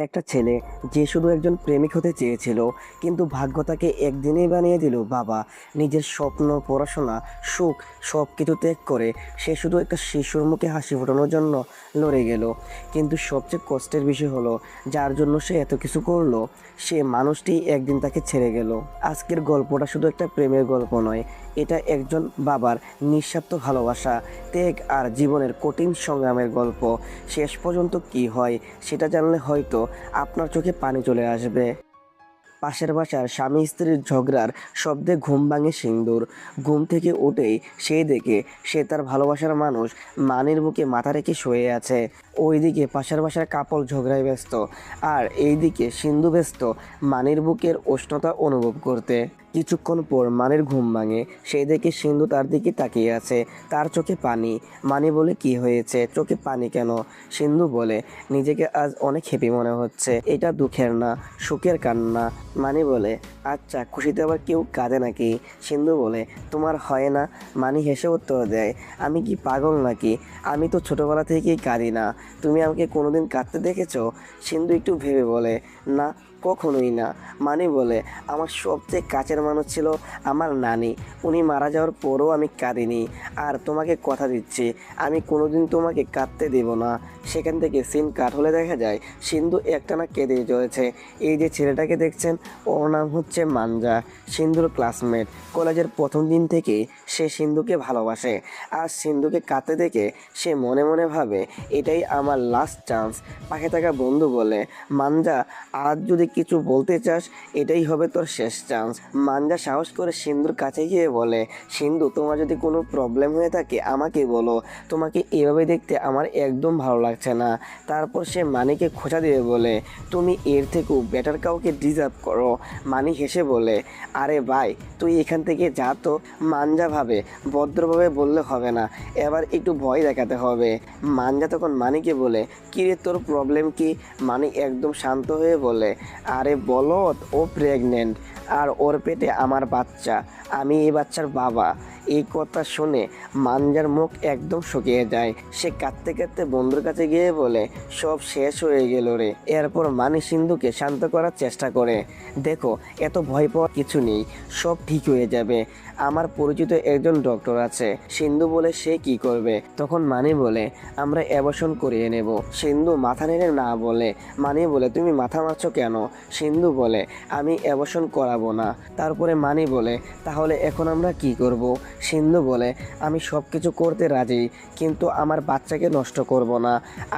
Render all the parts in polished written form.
একটা ছেলে যে শুধু একজন প্রেমিক হতে চেয়েছিল, কিন্তু ভাগ্য তাকে একদিনেই বানিয়ে দিল বাবা। নিজের স্বপ্ন, পড়াশোনা, সুখ সব কিছু ত্যাগ করে সে শুধু একটা শিশুর মুখে হাসি ফোটানোর জন্য লড়ে গেল। কিন্তু সবচেয়ে কষ্টের বিষয় হলো, যার জন্য সে এত কিছু করলো, সে মানুষটি একদিন তাকে ছেড়ে গেল। আজকের গল্পটা শুধু একটা প্রেমের গল্প নয়, এটা একজন বাবার নিঃস্বার্থ ভালোবাসা, ত্যাগ আর জীবনের কঠিন সংগ্রামের গল্প। শেষ পর্যন্ত কি হয় সেটা জানলে হয়তো আপনার চোখে পানি চলে আসবে। পাশের বাসার স্বামী স্ত্রীর ঝগড়ার শব্দে ঘুম ভাঙে সিন্দুর। ঘুম থেকে উঠেই সে দেখে সে তার ভালোবাসার মানুষ মানির বুকে মাথা রেখে শুয়ে আছে। ওইদিকে পাশের বাসার কাপড় ঝগড়ায় ব্যস্ত, আর এইদিকে সিন্ধু ব্যস্ত মানির বুকের উষ্ণতা অনুভব করতে। কিছুক্ষণ পর মানির ঘুম ভাঙে, সে দেখে সিন্ধু তার দিকে তাকিয়ে আছে, তার চোখে পানি। মানি বলে, কি হয়েছে, চোখে পানি কেন? সিন্ধু বলে, নিজেকে আজ অনেক হ্যাপি মনে হচ্ছে, এটা দুঃখের না, সুখের কান্না। মানি বলে, আচ্ছা, খুশিতে আবার কেউ কাঁদে নাকি? সিন্ধু বলে, তোমার হয় না? মানি হেসে উত্তর দেয়, আমি কি পাগল নাকি? আমি তো ছোটবেলা থেকেই কাঁদি না। তুমি আমাকে কোনোদিন কাঁদতে দেখেছো? সিন্ধু একটু ভেবে বলে, না, কখনোই না। মানি বলে, আমার সবচেয়ে কাছের মানুষ ছিল আমার নানি, উনি মারা যাওয়ার পরও আমি কাঁদিনি। আর তোমাকে কথা দিচ্ছি, আমি কোনোদিন তোমাকে কাঁদতে দেব না। সেখান থেকে সিন কাট হলে দেখা যায় সিন্ধু একটানা কেঁদে চলেছে। এই যে ছেলেটাকে দেখছেন, ওর নাম হচ্ছে মাঞ্জা, সিন্ধুর ক্লাসমেট। কলেজের প্রথম দিন থেকেই সে সিন্ধুকে ভালোবাসে। আর সিন্ধুকে কাঁদতে দেখে সে মনে মনে ভাবে, এটাই আমার লাস্ট চান্স। পাশে থাকা বন্ধু বলে, মাঞ্জা, আজ যদি কিছু বলতে চাস, এটাই হবে তোর শেষ চান্স। মাঞ্জা সাহস করে সিন্ধুর কাছে গিয়ে বলে, সিন্ধু, তোমার যদি কোনো প্রবলেম হয়ে থাকে আমাকে বলো, তোমাকে এভাবে দেখতে আমার একদম ভালো লাগছে না। তারপর সে মানিকে খোঁচা দিয়ে বলে, তুমি এর থেকেও বেটার কাউকে ডিজার্ভ করো। মানি হেসে বলে, আরে ভাই, তুই এখান থেকে যা তো। মাঞ্জা ভাবে, ভদ্রভাবে বললে হবে না, এবার একটু ভয় দেখাতে হবে। মাঞ্জা তখন মানিকে বলে, কিরে, তোর প্রবলেম কি? মানি একদম শান্ত হয়ে বলে, আরে বলদ, ও প্রেগনেন্ট, আর ওর পেটে আমার বাচ্চা, আমি এই বাচ্চার বাবা। এই কথা শুনে মাঞ্জার মুখ একদম শুকিয়ে যায়। সে কাঁদতে কাঁদতে বন্ধুর কাছে গিয়ে বলে, সব শেষ হয়ে গেল রে। এরপর মানি সিন্ধুকে শান্ত করার চেষ্টা করে, দেখো, এত ভয় পাওয়ার কিছু নেই, সব ঠিক হয়ে যাবে। আমার পরিচিত একজন ডক্টর আছে। সিন্ধু বলে, সে কি করবে? তখন মানি বলে, আমরা অ্যাবর্শন করিয়ে নেব। সিন্ধু মাথা নেড়ে না বলে। মানি বলে, তুমি মাথা মারছো কেন? সিন্ধু বলে, আমি অ্যাবর্শন করাবো না। তারপরে মানি বলে, তাহলে এখন আমরা কি করব? সিন্ধু বলে, আমি সব কিছু করতে রাজি, কিন্তু আমার বাচ্চাকে নষ্ট করব না,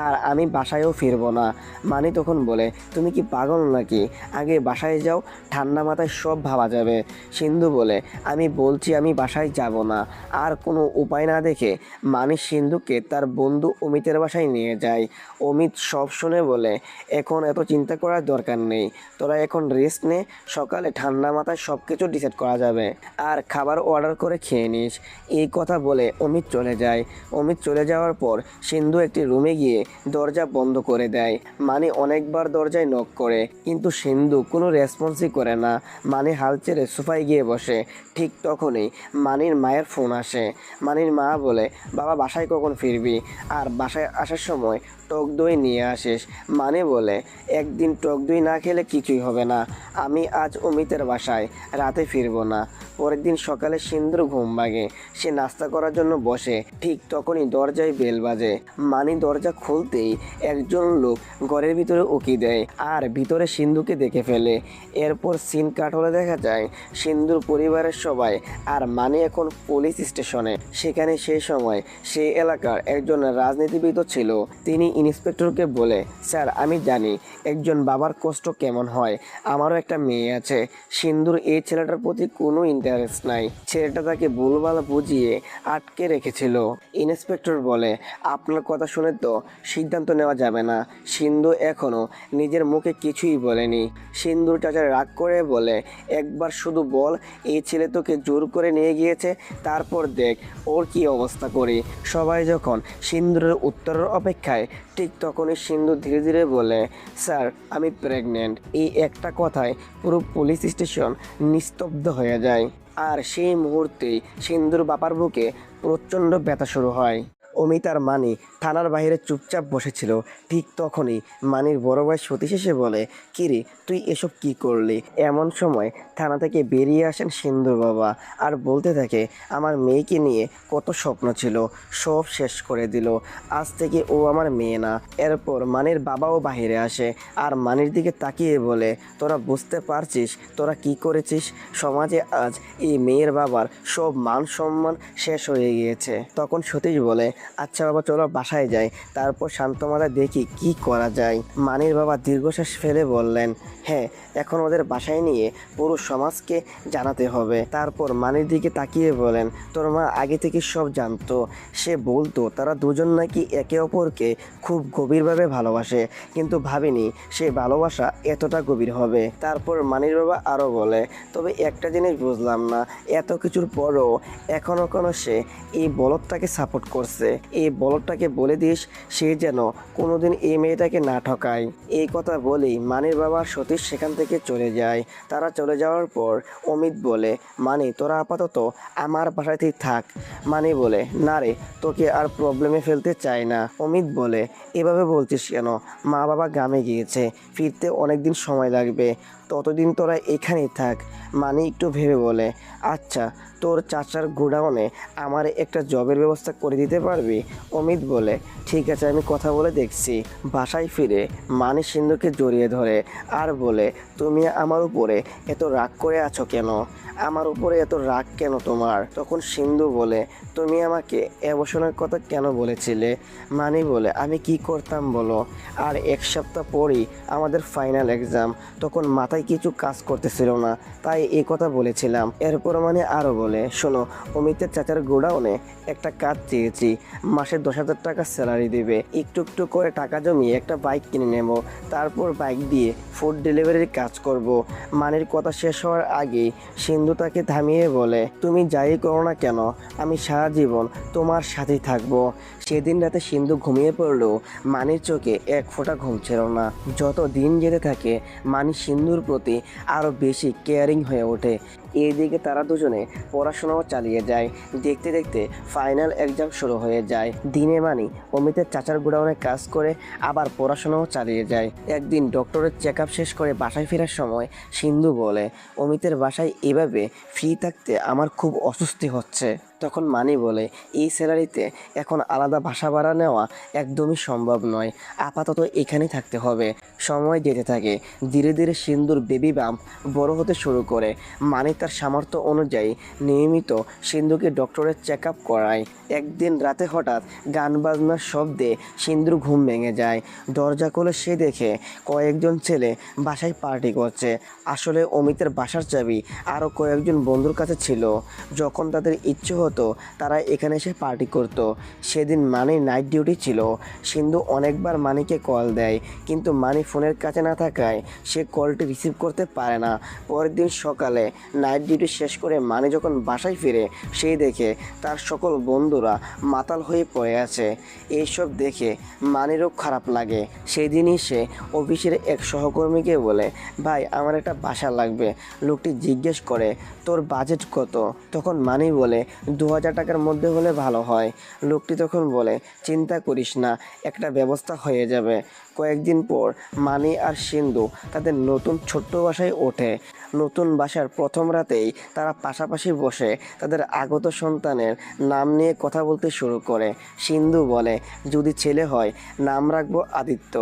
আর আমি বাসায়ও ফিরবো না। মানি তখন বলে, তুমি কি পাগল নাকি? আগে বাসায় যাও, ঠান্ডা মাথায় সব ভাবা যাবে। সিন্ধু বলে, আমি বলছি আমি বাসায় যাব না। আর কোনো উপায় না দেখে মানি সিন্ধুকে তার বন্ধু অমিতের বাসায় নিয়ে যায়। অমিত সব শুনে বলে, এখন এত চিন্তা করার দরকার নেই, তোরা এখন রেস্ট নে, সকালে ঠান্ডা মাথায় সব কিছু ডিসাইড করা যাবে, আর খাবার অর্ডার করে খেয়ে নিস। এই কথা বলে অমিত চলে যায়। অমিত চলে যাওয়ার পর সিন্ধু একটি রুমে গিয়ে দরজা বন্ধ করে দেয়। মানি অনেকবার দরজায় নক করে, কিন্তু সিন্ধু কোনো রেসপন্সই করে না। মানি হাল ছেড়ে সোফায় গিয়ে বসে। ঠিক তখনই মানির মায়ের ফোন আসে। মানির মা বলে, বাবা, বাসায় কখন ফিরবি? আর বাসায় আসার সময় টক দই নিয়ে আসিস। মানে বলে, একদিন টক দই না খেলে কিছুই হবে না। আমি আজ অমিতের বাসায় রাতে ফিরবো না। পরের দিন সকালে সিন্ধুর ঘুম ভাঙে। সে নাস্তা করার জন্য বসে। ঠিক তখনই দরজায় বেল বাজে। মানি দরজা খুলতেই একজন লোক ঘরের ভিতরে উকি দেয়, আর ভিতরে সিন্ধুকে দেখে ফেলে। এরপর সিন কাট হলে দেখা যায় সিন্ধুর পরিবারের সবাই আর মানি এখন পুলিশ স্টেশনে। সেখানে সেই সময় সেই এলাকার একজন রাজনীতিবিদ ছিল। তিনি ইন্সপেক্টরকে বলে, স্যার, আমি জানি একজন বাবার কষ্ট কেমন হয়, আমারও একটা মেয়ে আছে। সিন্ধুর এই ছেলেটার প্রতি কোনো ইন্টারেস্ট নাই, ছেলেটা তাকে ভুলভাল বুঝিয়ে আটকে রেখেছিল। ইন্সপেক্টর বলে, আপনার কথা শুনে তো সিদ্ধান্ত নেওয়া যাবে না। সিন্ধু এখনো নিজের মুখে কিছুই বলেনি। সিন্ধুর চাচা রাগ করে বলে, একবার শুধু বল, এই ছেলে তোকে জোর করে নিয়ে গিয়েছে, তারপর দেখ ওর কি অবস্থা করি। সবাই যখন সিন্ধুরের উত্তরের অপেক্ষায়, ঠিক তখনই সিন্ধু ধীরে ধীরে বলে, স্যার, আমি প্রেগনেন্ট। এই একটা কথায় পুরো পুলিশ স্টেশন নিস্তব্ধ হয়ে যায়। আর সেই মুহূর্তেই সিন্ধুর বাবার বুকে প্রচণ্ড ব্যথা শুরু হয়। অমিত আর মানি থানার বাইরে চুপচাপ বসেছিল। ঠিক তখনই মানির বড় ভাই সতীশ এসে বলে, কিরে তুই এসব কি করলি? এমন সময় থানা থেকে বেরিয়ে আসেন সিন্ধুর বাবা আর বলতে থাকে, আমার মেয়েকে নিয়ে কত স্বপ্ন ছিল, সব শেষ করে দিল। আজ থেকে ও আমার মেয়ে না। এরপর মানির বাবাও বাইরে আসে আর মানির দিকে তাকিয়ে বলে, তোরা বুঝতে পারছিস তোরা কি করেছিস? সমাজে আজ এই মেয়ের বাবার সব মান সম্মান শেষ হয়ে গিয়েছে। তখন সতীশ বলে, আচ্ছা বাবা চলো বাসায় যাই, তারপর শান্ত মাথায় দেখি কি করা যায়। মানির বাবা দীর্ঘশ্বাস ফেলে বললেন, হ্যাঁ এখন ওদের বাসায় নিয়ে পুরো সমাজকে জানাতে হবে। তারপর মানির দিকে তাকিয়ে বলেন, তোর মা আগে থেকে সব জানতো। সে বলতো তারা দুজন নাকি একে অপরকে খুব গভীরভাবে ভালোবাসে, কিন্তু ভাবিনি সে ভালোবাসা এতটা গভীর হবে। তারপর মানির বাবা আরও বলে, তবে একটা জিনিস বুঝলাম না, এত কিছুর পরও এখনও কোনো সে এই বলদটাকে সাপোর্ট করছে। এই বলদটাকে বলে দিস সে যেন কোনোদিন এই মেয়েটাকে না ঠকায়। এই কথা বলেই মানির বাবা সতীশ সেখান থেকে চলে যায়। তারা চলে যাওয়ার পর অমিত বলে, মানি তোরা আপাতত আমার বাসাতেই থাক। মানি বলে, না রে, তোকে আর প্রবলেমে ফেলতে চাই না। অমিত বলে, এভাবে বলছিস কেন? মা বাবা গ্রামে গিয়েছে, ফিরতে অনেক দিন সময় লাগবে, ততদিন তোরা এখানেই থাক। মানি একটু ভেবে বলে, আচ্ছা তোর চাচার গোডাউনে আমার একটা জবের ব্যবস্থা করে দিতে পারবি? অমিত বলে, ঠিক আছে আমি কথা বলে দেখছি। বাসায় ফিরে মানি সিন্ধুকে জড়িয়ে ধরে আর বলে, তুমি আমার উপরে এত রাগ করে আছো কেন? আমার উপরে এত রাগ কেন তোমার? তখন সিন্ধু বলে, তুমি আমাকে অ্যাবর্শনের কথা কেন বলেছিলে? মানি বলে, আমি কি করতাম বলো? আর এক সপ্তাহ পরই আমাদের ফাইনাল এক্সাম, তখন মাথায় কিছু কাজ করতেছিল না, তাই এই কথা বলেছিলাম। এরপর মানে আরও বলে, শোনো, অমিতের চাচার গোডাউনে একটা কাজ চেয়েছি, মাসে 10,000 টাকা স্যালারি দেবে, একটু একটু করে টাকা জমিয়ে একটা বাইক কিনে নেব, তারপর বাইক দিয়ে ফুড ডেলিভারির কাজ করব। মানির কথা শেষ হওয়ার আগেই সিন্ধু তাকে থামিয়ে বলে, তুমি যাই করো না কেন আমি সারা জীবন তোমার সাথেই থাকবো। সেদিন রাতে সিন্ধু ঘুমিয়ে পড়লেও মানির চোখে এক ফোঁটা ঘুম ছিল না। যত দিন যেতে থাকে মানি সিন্ধুর প্রতি আরও বেশি কেয়ারিং হয়ে ওঠে। এইদিকে তারা দুজনে পড়াশোনাও চালিয়ে যায়। দেখতে দেখতে ফাইনাল এক্সাম শুরু হয়ে যায়। দিনে মানি অমিতের চাচার গোডাউনে কাজ করে আবার পড়াশোনাও চালিয়ে যায়। একদিন ডক্টরের চেক আপ শেষ করে বাসায় ফেরার সময় সিন্ধু বলে, অমিতের বাসায় এভাবে ফ্রি থাকতে আমার খুব অস্বস্তি হচ্ছে। তখন মানি বলে, এই স্যালারিতে এখন আলাদা বাসা ভাড়া নেওয়া একদমই সম্ভব নয়, আপাতত এখানেই থাকতে হবে। সময় যেতে থাকে, ধীরে ধীরে সিন্ধুর বেবি বাম্প বড় হতে শুরু করে। মানি তার সামর্থ্য অনুযায়ী নিয়মিত সিন্ধুকে ডক্টরের চেক আপ করায়। একদিন রাতে হঠাৎ গান বাজনার শব্দে সিন্ধুর ঘুম ভেঙে যায়। দরজা খুলে সে দেখে কয়েকজন ছেলে বাসায় পার্টি করছে। আসলে অমিতের বাসার চাবি আরও কয়েকজন বন্ধুর কাছে ছিল। যখন তাদের ইচ্ছে হতো তারা এখানে এসে পার্টি করত। সেদিন মানি নাইট ডিউটি ছিল। সিন্ধু অনেকবার মানিকে কল দেয়, কিন্তু মানি ফোনের কাছে না থাকায় সে কলটি রিসিভ করতে পারে না। পরের দিন সকালে নাইট ডিউটি শেষ করে মানি যখন বাসায় ফিরে, সেই দেখে তার সকল বন্ধুরা মাতাল হয়ে পড়ে আছে। এইসব দেখে মানিরও খারাপ লাগে। সেই দিনই সে অফিসের এক সহকর্মীকে বলে, ভাই আমার একটা বাসা লাগবে। লোকটি জিজ্ঞেস করে, তোর বাজেট কত? তখন মানি বলে, 2,000 টাকার মধ্যে হলে ভালো হয়। লোকটি তখন বলে, চিন্তা করিস না, একটা ব্যবস্থা হয়ে যাবে। কয়েকদিন পর মানি আর সিন্ধু তাদের নতুন ছোট্ট বাসায় ওঠে। নতুন বাসার প্রথম রাতেই তারা পাশাপাশি বসে তাদের আগত সন্তানের নাম নিয়ে কথা বলতে শুরু করে। সিন্ধু বলে, যদি ছেলে হয় নাম রাখবো আদিত্য,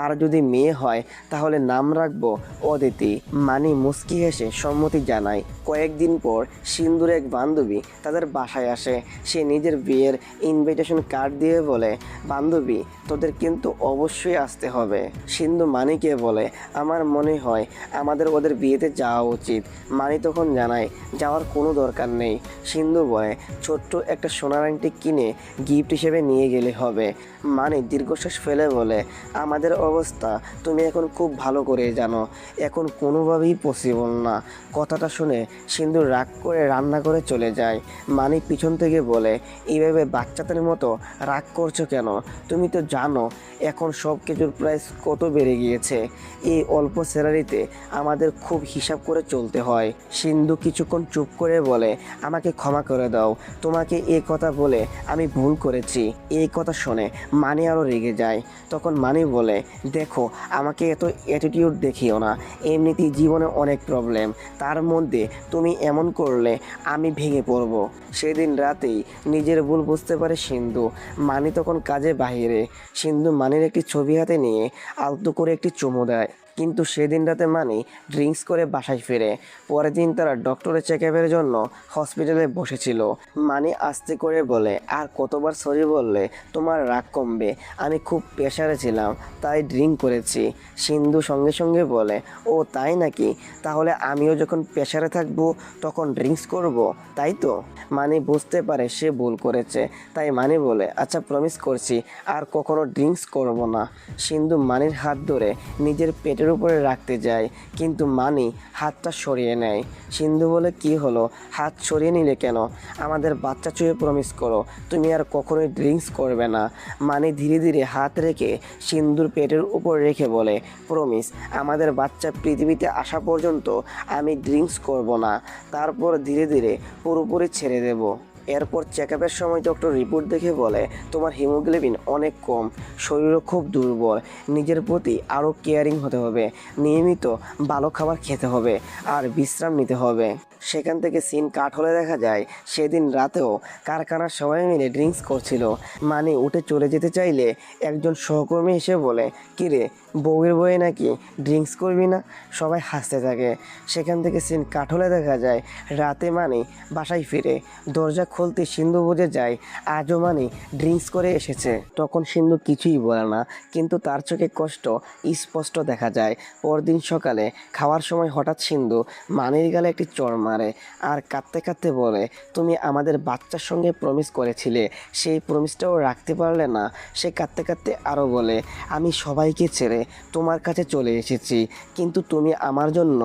আর যদি মেয়ে হয় তাহলে নাম রাখবো অদিতি। মানি মুচকি হেসে সম্মতি জানায়। কয়েকদিন পর সিন্ধুর এক বান্ধবী তাদের বাসায় আসে। সে নিজের বিয়ের ইনভিটেশন কার্ড দিয়ে বলে, বান্ধবী তোদের কিন্তু অবশ্যই আসতে হবে। সিন্ধু মানিকে বলে, আমার মনে হয় আমাদের ওদের বিয়েতে যাওয়া উচিত। মানি তখন জানায়, যাওয়ার কোনো দরকার নেই। সিন্ধু বলে, ছোট্ট একটা সোনার আংটি কিনে গিফট হিসেবে নিয়ে গেলে হবে। মানে দীর্ঘশ্বাস ফেলে বলে, আমাদের অবস্থা তুমি এখন খুব ভালো করে জানো, এখন কোনোভাবেই পসিবল না। কথাটা শুনে সিন্ধু রাগ করে রান্না করে চলে যায়। মানে পিছন থেকে বলে, এইভাবে বাচ্চাদের মতো রাগ করছো কেন? তুমি তো জানো এখন সব কিছুর প্রাইস কত বেড়ে গিয়েছে। এই অল্প স্যালারিতে আমাদের খুব হিসাব করে চলতে হয়। সিন্ধু কিছুক্ষণ চুপ করে বলে, আমাকে ক্ষমা করে দাও, তোমাকে এই কথা বলে আমি ভুল করেছি। এই কথা শুনে মানি আরও রেগে যায়। তখন মানি বলে, দেখো আমাকে এত অ্যাটিটিউড দেখিও না, এমনিতেই জীবনে অনেক প্রবলেম, তার মধ্যে তুমি এমন করলে আমি ভেঙে পড়ব। সেদিন রাতেই নিজের ভুল বুঝতে পারে সিন্ধু। মানি তখন কাজে বাহিরে। সিন্ধু মানির একটি ছবি হাতে নিয়ে আলতো করে একটি চুমু দেয়। কিন্তু সেদিন রাতে মানি ড্রিঙ্কস করে বাসায় ফিরে। পরের দিন তারা ডক্টরের চেক আপের জন্য হসপিটালে বসেছিল। মানি আস্তে করে বলে, আর কতবার সরি বললে তোমার রাগ কমবে? আমি খুব প্রেশারে ছিলাম, তাই ড্রিঙ্ক করেছি। সিন্ধু সঙ্গে সঙ্গে বলে, ও তাই নাকি? তাহলে আমিও যখন প্রেশারে থাকবো তখন ড্রিঙ্কস করব, তাই তো? মানি বুঝতে পারে সে ভুল করেছে, তাই মানি বলে, আচ্ছা প্রমিস করছি আর কখনো ড্রিঙ্কস করব না। সিন্ধু মানির হাত ধরে নিজের পেটের উপরে রাখতে যায়, কিন্তু মানি হাতটা সরিয়ে নেয়। সিন্ধু বলে, কি হলো, হাত সরিয়ে নিলে কেন? আমাদের বাচ্চা ছুঁয়ে প্রমিস করো তুমি আর কখনোই ড্রিঙ্কস করবে না। মানি ধীরে ধীরে হাত রেখে সিন্ধুর পেটের উপর রেখে বলে, প্রমিস, আমাদের বাচ্চা পৃথিবীতে আসা পর্যন্ত আমি ড্রিঙ্কস করব না, তারপর ধীরে ধীরে পুরোপুরি ছেড়ে দেব। এরপর চেক আপের সময় ডক্টর রিপোর্ট দেখে বলে, তোমার হিমোগ্লোবিন অনেক কম, শরীরও খুব দুর্বল, নিজের প্রতি আরও কেয়ারিং হতে হবে, নিয়মিত ভালো খাবার খেতে হবে আর বিশ্রাম নিতে হবে। সেখান থেকে সিন কাট হলে দেখা যায় সেদিন রাতেও কারখানার সবাই মিলে ড্রিঙ্কস করছিল। মানে উঠে চলে যেতে চাইলে একজন সহকর্মী এসে বলে, কিরে বউয়ের বয়ে নাকি ড্রিঙ্কস করবি না? সবাই হাসতে থাকে। সেখান থেকে সিন কাট হলে দেখা যায় রাতে মানে বাসায় ফিরে। দরজা খুলতে সিন্ধু বুঝে যায় আজও মানে ড্রিঙ্কস করে এসেছে। তখন সিন্ধু কিছুই বলে না, কিন্তু তার চোখে কষ্ট স্পষ্ট দেখা যায়। পরদিন সকালে খাওয়ার সময় হঠাৎ সিন্ধু মানির গালে একটি চড় মারে আর কাঁদতে কাঁদতে বলে, তুমি আমাদের বাচ্চার সঙ্গে প্রমিস করেছিলে, সেই প্রমিসটাও রাখতে পারলে না। সে কাঁদতে কাঁদতে আরও বলে, আমি সবাইকে ছেড়ে তোমার কাছে চলে এসেছি, কিন্তু তুমি আমার জন্য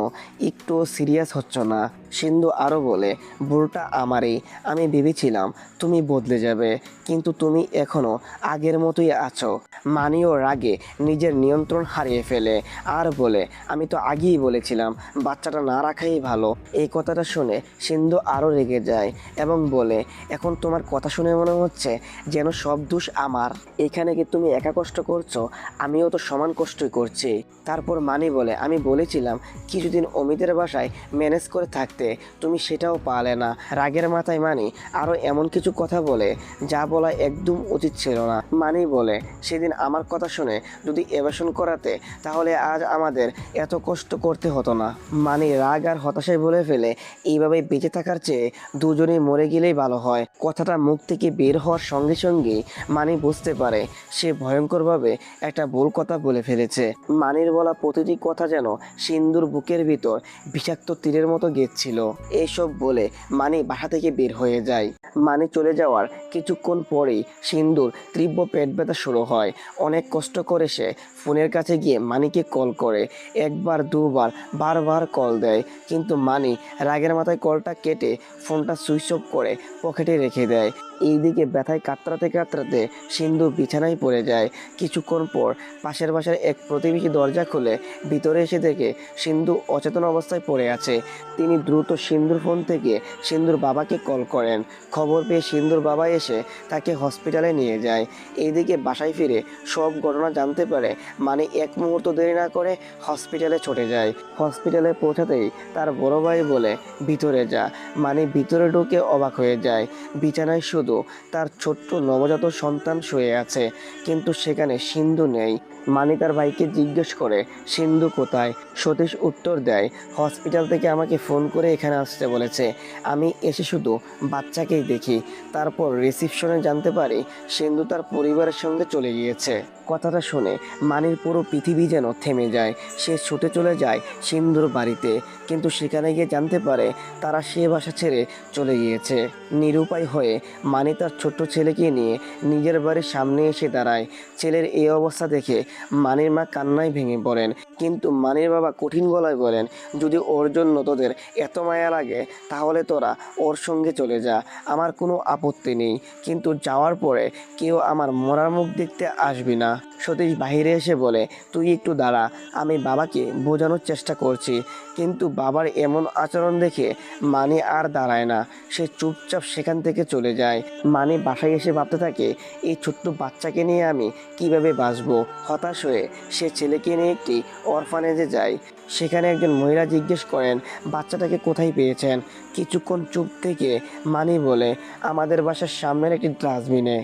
একটুও সিরিয়াস হচ্ছ না। সিন্ধু আরও বলে, ভুলটা আমারই, আমি ভেবেছিলাম তুমি বদলে যাবে, কিন্তু তুমি এখনও আগের মতোই আছো। মানিও রাগে নিজের নিয়ন্ত্রণ হারিয়ে ফেলে আর বলে, আমি তো আগেই বলেছিলাম বাচ্চাটা না রাখাই ভালো। এই কথাটা শুনে সিন্ধু আরও রেগে যায় এবং বলে, এখন তোমার কথা শুনে মনে হচ্ছে যেন সব দোষ আমার। এখানে কি তুমি একা কষ্ট করছো? আমিও তো সমান কষ্টই করছি। তারপর মানি বলে, আমি বলেছিলাম কিছুদিন অমিতের বাসায় ম্যানেজ করে থাকতে, তুমি সেটাও পারলে না। রাগের মাথায় মানি আরও এমন কিছু কথা বলে যা বলা একদম উচিত ছিল না। মানি বলে, সেদিন আমার কথা শুনে যদি এভাসন করাতে তাহলে আজ আমাদের এত কষ্ট করতে হতো না। মানি রাগ আর হতাশায় বলে ফেলে, এইভাবে বেঁচে থাকার চেয়ে দুজনেই মরে গেলেই ভালো হয়। কথাটা মুখ থেকে বের হওয়ার সঙ্গে সঙ্গেই মানি বুঝতে পারে সে ভয়ঙ্করভাবে একটা ভুল কথা বলে ফেলেছে। মানির বলা প্রতিটি কথা যেন সিন্ধুর বুকের ভিতর বিষাক্ত তীরের মতো গেঁথছিল। এইসব বলে মানি বাসা থেকে বের হয়ে যায়। মানি চলে যাওয়ার কিছুক্ষণ পরেই সিন্ধুর তীব্র পেট ব্যথা শুরু হয়। অনেক কষ্ট করে সে ফোনের কাছে গিয়ে মানিকে কল করে। একবার দুবার বারবার কল দেয়, কিন্তু মানি রাগের মাথায় কলটা কেটে ফোনটা সুইচ অফ করে পকেটে রেখে দেয়। এইদিকে ব্যথায় কাতরাতে কাতরাতে সিন্ধু বিছানায় পড়ে যায়। কিছুক্ষণ পর পাশের বাসার এক প্রতিবেশী দরজা খুলে ভিতরে এসে দেখে সিন্ধু অচেতন অবস্থায় পড়ে আছে। তিনি দ্রুত সিন্ধুর ফোন থেকে সিন্ধুর বাবাকে কল করেন। খবর পেয়ে সিন্ধুর বাবা এসে তাকে হসপিটালে নিয়ে যায়। এইদিকে বাসায় ফিরে সব ঘটনা জানতে পারে মানে এক মুহূর্ত দেরি না করে হসপিটালে ছুটে যায়। হসপিটালে পৌঁছাতেই তার বড় ভাই বলে, ভিতরে যা। মানে ভিতরে ঢুকে অবাক হয়ে যায়। বিছানায় শুধু তার ছোট্ট নবজাত সন্তান শুয়ে আছে, কিন্তু সেখানে সিন্ধু নেই। মানি তার ভাইকে জিজ্ঞেস করে সিন্ধু কোথায়। সতীশ উত্তর দেয়, হসপিটাল থেকে আমাকে ফোন করে এখানে আসতে বলেছে। আমি এসে শুধু বাচ্চাকেই দেখি। তারপর রিসিপশনে জানতে পারি সিন্ধু তার পরিবারের সঙ্গে চলে গিয়েছে। কথাটা শুনে মানির পুরো পৃথিবী যেন থেমে যায়। সে ছুটে চলে যায় সিন্ধুর বাড়িতে, কিন্তু সেখানে গিয়ে জানতে পারে তারা সে বাসা ছেড়ে চলে গিয়েছে। নিরুপায় হয়ে মানি তার ছোট্ট ছেলেকে নিয়ে নিজের বাড়ির সামনে এসে দাঁড়ায়। ছেলের এই অবস্থা দেখে মানির মা কান্নায় ভেঙে পড়েন, কিন্তু মানির বাবা কঠিন গলায় বলেন, যদি ওর জন্য তোদের এত মায়া লাগে তাহলে তোরা ওর সঙ্গে চলে যা, আমার কোনো আপত্তি নেই, কিন্তু যাওয়ার পরে কেউ আমার মরার মুখ দেখতে আসবি না। সতীশ বাহিরে এসে বলে, তুই একটু দাঁড়া, আমি বাবাকে বোঝানোর চেষ্টা করছি। কিন্তু বাবার এমন আচরণ দেখে মানি আর দাঁড়ায় না, সে চুপচাপ সেখান থেকে চলে যায়। মানি বাসায় এসে ভাবতে থাকে, এই ছোট্ট বাচ্চাকে নিয়ে আমি কিভাবে বাঁচবো। হতাশ হয়ে সে ছেলেকে নিয়ে একটি অরফানেজে যায়। সেখানে একজন মহিলা জিজ্ঞেস করেন, বাচ্চাটাকে কোথায় পেয়েছেন। কিছুক্ষণ চুপ থেকে মানি বলে, আমাদের বাসার সামনের একটি ডাস্টবিনে।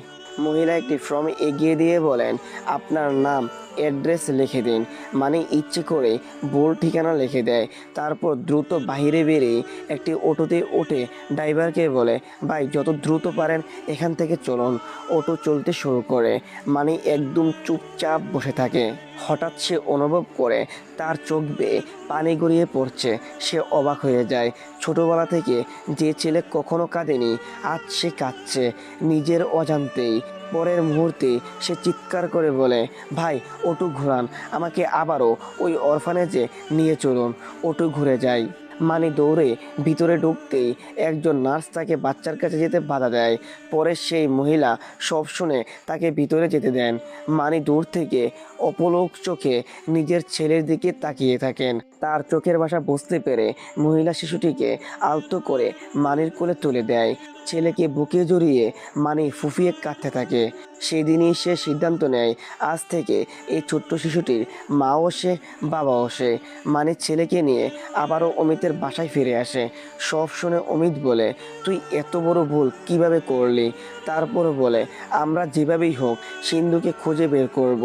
মহিলা একটি ফর্ম এগিয়ে দিয়ে বলেন, আপনার নাম অ্যাড্রেস লিখে দিন। মানে ইচ্ছে করে ভুল ঠিকানা লিখে দেয়। তারপর দ্রুত বাইরে বেরিয়ে একটি অটোতে ওঠে ড্রাইভারকে বলে, ভাই যত দ্রুত পারেন এখান থেকে চলুন। অটো চলতে শুরু করে। মানে একদম চুপচাপ বসে থাকে। হঠাৎ সে অনুভব করে তার চোখ বেয়ে পানি গড়িয়ে পড়ছে। সে অবাক হয়ে যায়। ছোটবেলা থেকে যে ছেলে কখনো কাঁদেনি, আজ সে কাঁদছে নিজের অজান্তেই। পরের মুহূর্তে সে চিৎকার করে বলে, ভাই অটো ঘোরান, আমাকে আবারও ওই অরফানেজে নিয়ে চলুন। অটো ঘুরে যায়। মানি দৌড়ে ভিতরে ঢুকতেই একজন নার্স তাকে বাচ্চার কাছে যেতে বাধা দেয়। পরে সেই মহিলা সব শুনে তাকে ভিতরে যেতে দেন। মানি দূর থেকে অপলক চোখে নিজের ছেলের দিকে তাকিয়ে থাকেন। তার চোখের ভাষা বুঝতে পেরে মহিলা শিশুটিকে আলতো করে মানির কোলে তুলে দেয়। ছেলেকে বুকে জড়িয়ে মানি ফুফিয়ে কাঁদতে থাকে। সেদিনই সে সিদ্ধান্ত নেয়, আজ থেকে এই ছোট্ট শিশুটির মাও সে, বাবাও সে। মানে ছেলেকে নিয়ে আবারও অমিতের বাসায় ফিরে আসে। সব শুনে অমিত বলে, তুই এত বড় ভুল কিভাবে করলি। তারপর বলে, আমরা যেভাবেই হোক সিন্ধুকে খুঁজে বের করব।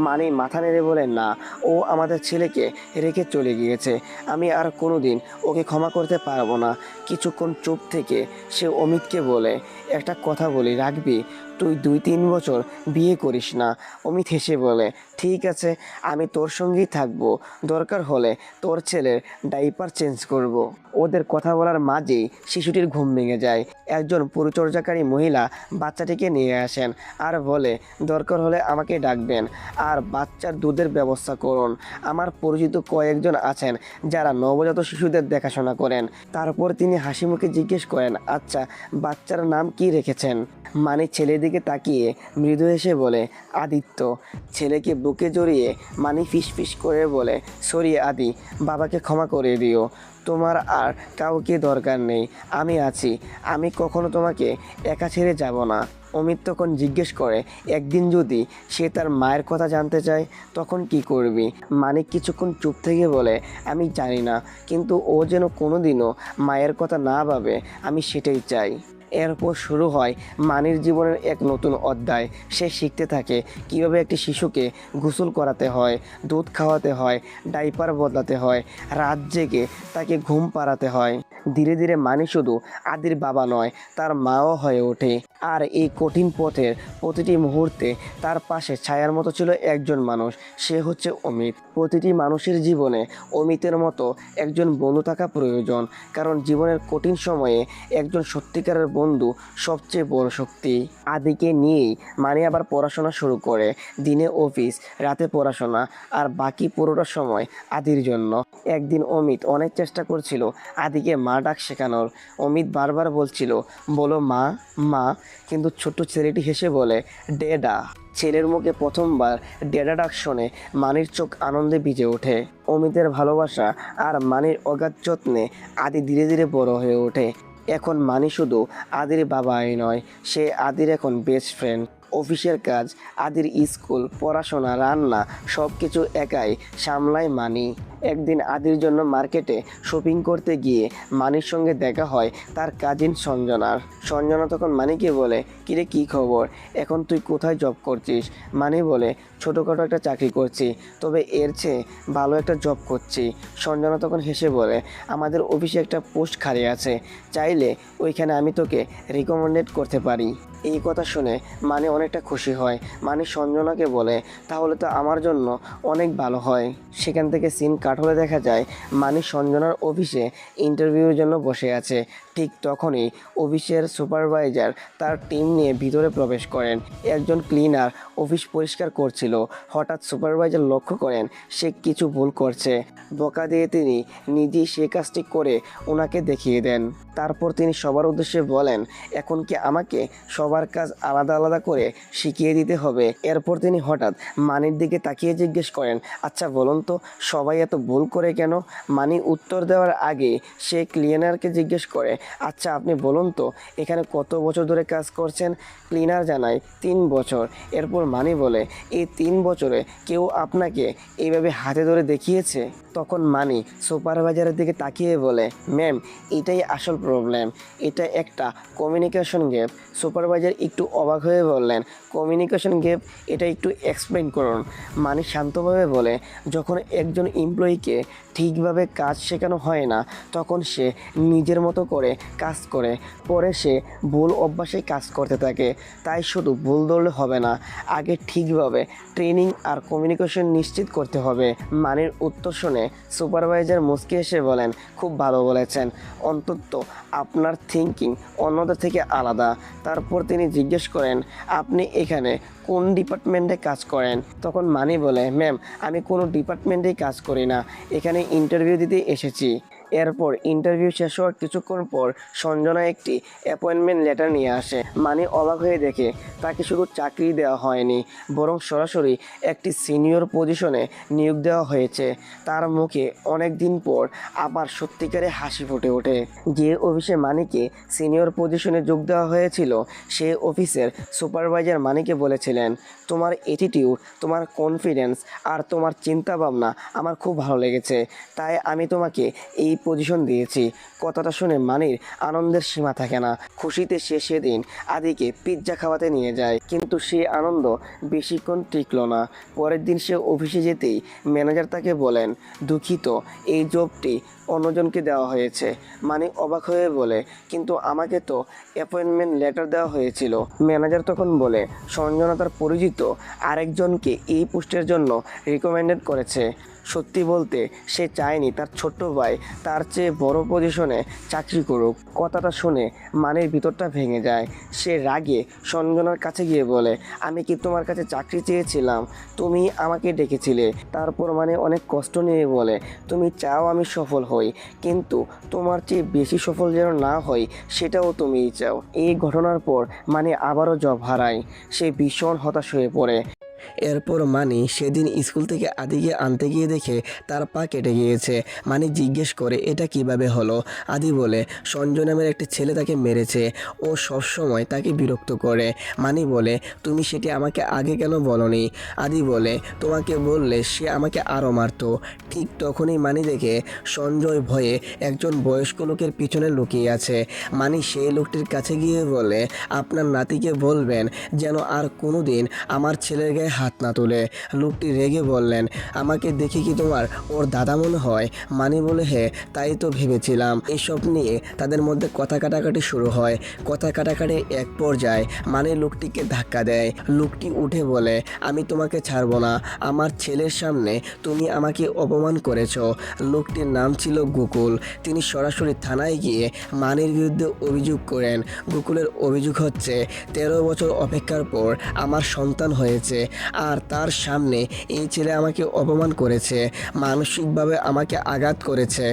মানে মাথা নেড়ে বলে, না, ও আমাদের ছেলেকে রেখে চলে গিয়েছে, আমি আর কোনোদিন ওকে ক্ষমা করতে পারবো না। কিছুক্ষণ চুপ থেকে সে অমিতকে বলে, একটা কথা বলি, রাখবি? তুই 2-3 বছর বিয়ে করিস না। অমিত হেসে বলে, ঠিক আছে, আমি তোর সঙ্গেই থাকবো, দরকার হলে তোর ছেলের ডাইপার চেঞ্জ করব। ওদের কথা বলার মাঝেই শিশুটির ঘুম ভেঙে যায়। একজন পরিচর্যাকারী মহিলা বাচ্চাটিকে নিয়ে আসেন আর বলে, দরকার হলে আমাকে ডাকবেন, আর বাচ্চার দুধের ব্যবস্থা করুন। আমার পরিচিত কয়েকজন আছেন যারা নবজাত শিশুদের দেখাশোনা করেন। তারপর তিনি হাসি মুখে জিজ্ঞেস করেন, আচ্ছা বাচ্চার নাম কি রেখেছেন? মানে ছেলের দিকে তাকিয়ে মৃদু হেসে বলে, আদিত্য। ছেলেকে বুকে জড়িয়ে মানি ফিসফিস করে বলে, সরি আদি, বাবাকে ক্ষমা করে দিও। তোমার আর কাউকে দরকার নেই, আমি আছি, আমি কখনো তোমাকে একা ছেড়ে যাব না। অমিত তখন জিজ্ঞেস করে, একদিন যদি সে তার মায়ের কথা জানতে চায় তখন কি করবি? মানিক কিছুক্ষণ চুপ থেকে বলে, আমি জানি না, কিন্তু ও যেন কোনোদিনও মায়ের কথা না ভাবে, আমি সেটাই চাই। এরপর শুরু হয় মানির জীবনের এক নতুন অধ্যায়। সে শিখতে থাকে কিভাবে একটি শিশুকে গোসল করাতে হয়, দুধ খাওয়াতে হয়, ডাইপার বদলাতে হয়, রাত জেগে তাকে ঘুম পাড়াতে হয়। ধীরে ধীরে মানি শুধু আদির বাবা নয়, তার মাও হয়ে ওঠে। আর এই কঠিন পথের প্রতিটি মুহূর্তে তার পাশে ছায়ার মতো ছিল একজন মানুষ, সে হচ্ছে অমিত। প্রতিটি মানুষের জীবনে অমিতের মতো একজন বন্ধু থাকা প্রয়োজন, কারণ জীবনের কঠিন সময়ে একজন সত্যিকারের বন্ধু সবচেয়ে বড় শক্তি। আদিকে নিয়েই মানি আবার পড়াশোনা শুরু করে। দিনে অফিস, রাতে পড়াশোনা, আর বাকি পুরোটা সময় আদির জন্য। একদিন অমিত অনেক চেষ্টা করছিল আদিকে মা ডাক শেখানোর। অমিত বারবার বলছিল, বলো মা, মা, কিন্তু ছোট্ট ছেলেটি হেসে বলে, ডেডা। ছেলের মুখে প্রথমবার ডেডা ডাক শুনে মানির চোখ আনন্দে ভিজে ওঠে। অমিতের ভালোবাসা আর মানির অগাধ যত্নে আদি ধীরে ধীরে বড় হয়ে ওঠে। এখন মানি শুধু আদির বাবাই নয়, সে আদির এখন বেস্ট ফ্রেন্ড। অফিসের কাজ, আদির স্কুল, পড়াশোনা, রান্না সব কিছু একাই সামলায় মানি। একদিন আদির জন্য মার্কেটে শপিং করতে গিয়ে মানির সঙ্গে দেখা হয় তার কাজিন সঞ্জনার। সঞ্জনা তখন মানিকে বলে, কিরে কী খবর, এখন তুই কোথায় জব করছিস? মানি বলে, ছোটোখাটো একটা চাকরি করছি, তবে এর চেয়ে ভালো একটা জব করছি। সঞ্জনা তখন হেসে বলে, আমাদের অফিসে একটা পোস্ট খালি আছে, চাইলে ওইখানে আমি তোকে রিকমেন্ডেড করতে পারি। এই কথা শুনে মানে অনেকটা খুশি হয়। মানে সঞ্জনাকে বলে, তাহলে তো আমার জন্য অনেক ভালো হয়। সেখান থেকে সিন কাট হলে দেখা যায় মানে সঞ্জনার অফিসে ইন্টারভিউর জন্য বসে আছে। ঠিক তখনই অফিসের সুপারভাইজার তার টিম নিয়ে ভিতরে প্রবেশ করেন। একজন ক্লিনার অফিস পরিষ্কার করছিল। হঠাৎ সুপারভাইজার লক্ষ্য করেন সে কিছু ভুল করছে। বকা দিয়ে তিনি নিজেই সে কাজটি করে ওনাকে দেখিয়ে দেন। তারপর তিনি সবার উদ্দেশ্যে বলেন, এখন কি আমাকে সবার কাজ আলাদা আলাদা করে শিখিয়ে দিতে হবে? এরপর তিনি হঠাৎ মানির দিকে তাকিয়ে জিজ্ঞেস করেন, আচ্ছা বলুন তো সবাই এত ভুল করে কেন? মানি উত্তর দেওয়ার আগে সে ক্লিনারকে জিজ্ঞেস করে, আচ্ছা আপনি বলুন তো এখানে কত বছর ধরে কাজ করছেন? ক্লিনার জানায় 3 বছর। এরপর মানি বলে, এই 3 বছরে কেউ আপনাকে এইভাবে হাতে ধরে দেখিয়েছে? তখন মানি সুপারভাইজারের দিকে তাকিয়ে বলে, ম্যাম এটাই আসল প্রবলেম, এটা একটা কমিউনিকেশন গ্যাপ। সুপারভাইজার একটু অবাক হয়ে বললেন, কমিউনিকেশন গ্যাপ, এটা একটু এক্সপ্লেন করুন। মানি শান্তভাবে বলে, যখন একজন এমপ্লয়িকে ঠিকভাবে কাজ শেখানো হয় না তখন সে নিজের মতো করে কাজ করে, পরে সে ভুল অভ্যাসে কাজ করতে থাকে। তাই শুধু ভুল ধরলে হবে না, আগে ঠিকভাবে ট্রেনিং আর কমিউনিকেশন নিশ্চিত করতে হবে। মানির উত্তর শুনে সুপারভাইজার মুচকি এসে বলেন, খুব ভালো বলেছেন, অন্তত আপনার থিঙ্কিং অন্যদের থেকে আলাদা। তারপর তিনি জিজ্ঞেস করেন, আপনি এখানে কোন ডিপার্টমেন্টে কাজ করেন? তখন মানি বলে, ম্যাম আমি কোনো ডিপার্টমেন্টেই কাজ করি না, এখানে ইন্টারভিউ দিতে এসেছি। এরপর ইন্টারভিউ শেষ হওয়ার কিছুক্ষণ পর সঞ্জনা একটি অ্যাপয়েন্টমেন্ট লেটার নিয়ে আসে। মানি অবাক হয়ে দেখে তাকে শুধু চাকরি দেওয়া হয়নি, বরং সরাসরি একটি সিনিয়র পজিশনে নিয়োগ দেওয়া হয়েছে। তার মুখে অনেক দিন পর আবার সত্যিকারে হাসি ফুটে ওঠে। যে অফিসে মানিকে সিনিয়র পজিশনে যোগ দেওয়া হয়েছিল সে অফিসের সুপারভাইজার মানিকে বলেছিলেন, তোমার অ্যাটিটিউড, তোমার কনফিডেন্স আর তোমার চিন্তাভাবনা আমার খুব ভালো লেগেছে, তাই আমি তোমাকে এই পজিশন দিয়েছি। কথাটা শুনে মানির আনন্দের সীমা থাকে না। খুশিতে সে সেদিন আদিকে পিৎজা খাওয়াতে নিয়ে যায়, কিন্তু সে আনন্দ বেশিক্ষণ টিকল না। পরের দিন সে অফিসে যেতেই ম্যানেজার তাকে বলেন, দুঃখিত এই জবটি অন্যজনকে দেওয়া হয়েছে। মানি অবাক হয়ে বলে, কিন্তু আমাকে তো অ্যাপয়েন্টমেন্ট লেটার দেওয়া হয়েছিল। ম্যানেজার তখন বলে, সঞ্জনা তার পরিচিত আরেকজনকে এই পোস্টের জন্য রিকমেন্ডেড করেছে। সত্যি বলতে সে চায়নি তার ছোট্ট ভাই তার চেয়ে বড় পজিশনে চাকরি করুক। কথাটা শুনে মানির ভিতরটা ভেঙে যায়। সে রাগে সঞ্জনার কাছে গিয়ে বলে, আমি কি তোমার কাছে চাকরি চেয়েছিলাম? তুমি আমাকে ডেকেছিলে। তারপর মানে অনেক কষ্ট নিয়ে বলে, তুমি চাও আমি সফল হই, কিন্তু তোমার চেয়ে বেশি সফল যেন না হই সেটাও তুমিই চাও। এই ঘটনার পর মানে আবারও জব হারায়। সে ভীষণ হতাশ হয়ে পড়ে। এরপর মানি সেদিন স্কুল থেকে আদিকে আনতে গিয়ে দেখে তার পা কেটে গিয়েছে। মানি জিজ্ঞেস করে, এটা কিভাবে হলো? আদি বলে, সঞ্জয় নামের একটি ছেলে তাকে মেরেছে, ও সবসময় তাকে বিরক্ত করে। মানি বলে, তুমি সেটি আমাকে আগে কেন বলনি? আদি বলে, তোমাকে বললে সে আমাকে আরও মারতো। ঠিক তখনই মানি দেখে সঞ্জয় ভয়ে একজন বয়স্ক লোকের পিছনে লুকিয়ে আছে। মানি সেই লোকটির কাছে গিয়ে বলে, আপনার নাতিকে বলবেন যেন আর কোনো দিন আমার ছেলের গায়ে হাত না তোলে। লোকটি রেগে বললেন, আমাকে দেখে কি তোমার ওর দাদা মনে হয়? মানি বলে, হ্যাঁ তাই তো ভেবেছিলাম। এসব নিয়ে তাদের মধ্যে কথা কাটাকাটি শুরু হয়। কথা কাটাকাটি এক পর্যায়ে মানি লোকটিকে ধাক্কা দেয়। লোকটি উঠে বলে, আমি তোমাকে ছাড়বো না, আমার ছেলের সামনে তুমি আমাকে অপমান করেছ। লোকটির নাম ছিল গোকুল। তিনি সরাসরি থানায় গিয়ে মানির বিরুদ্ধে অভিযোগ করেন। গোকুলের অভিযোগ হচ্ছে, 13 বছর অপেক্ষার পর আমার সন্তান হয়েছে, আর তার সামনে এই ছেলে আমাকে অপমান করেছে, মানসিকভাবে আমাকে আঘাত করেছে।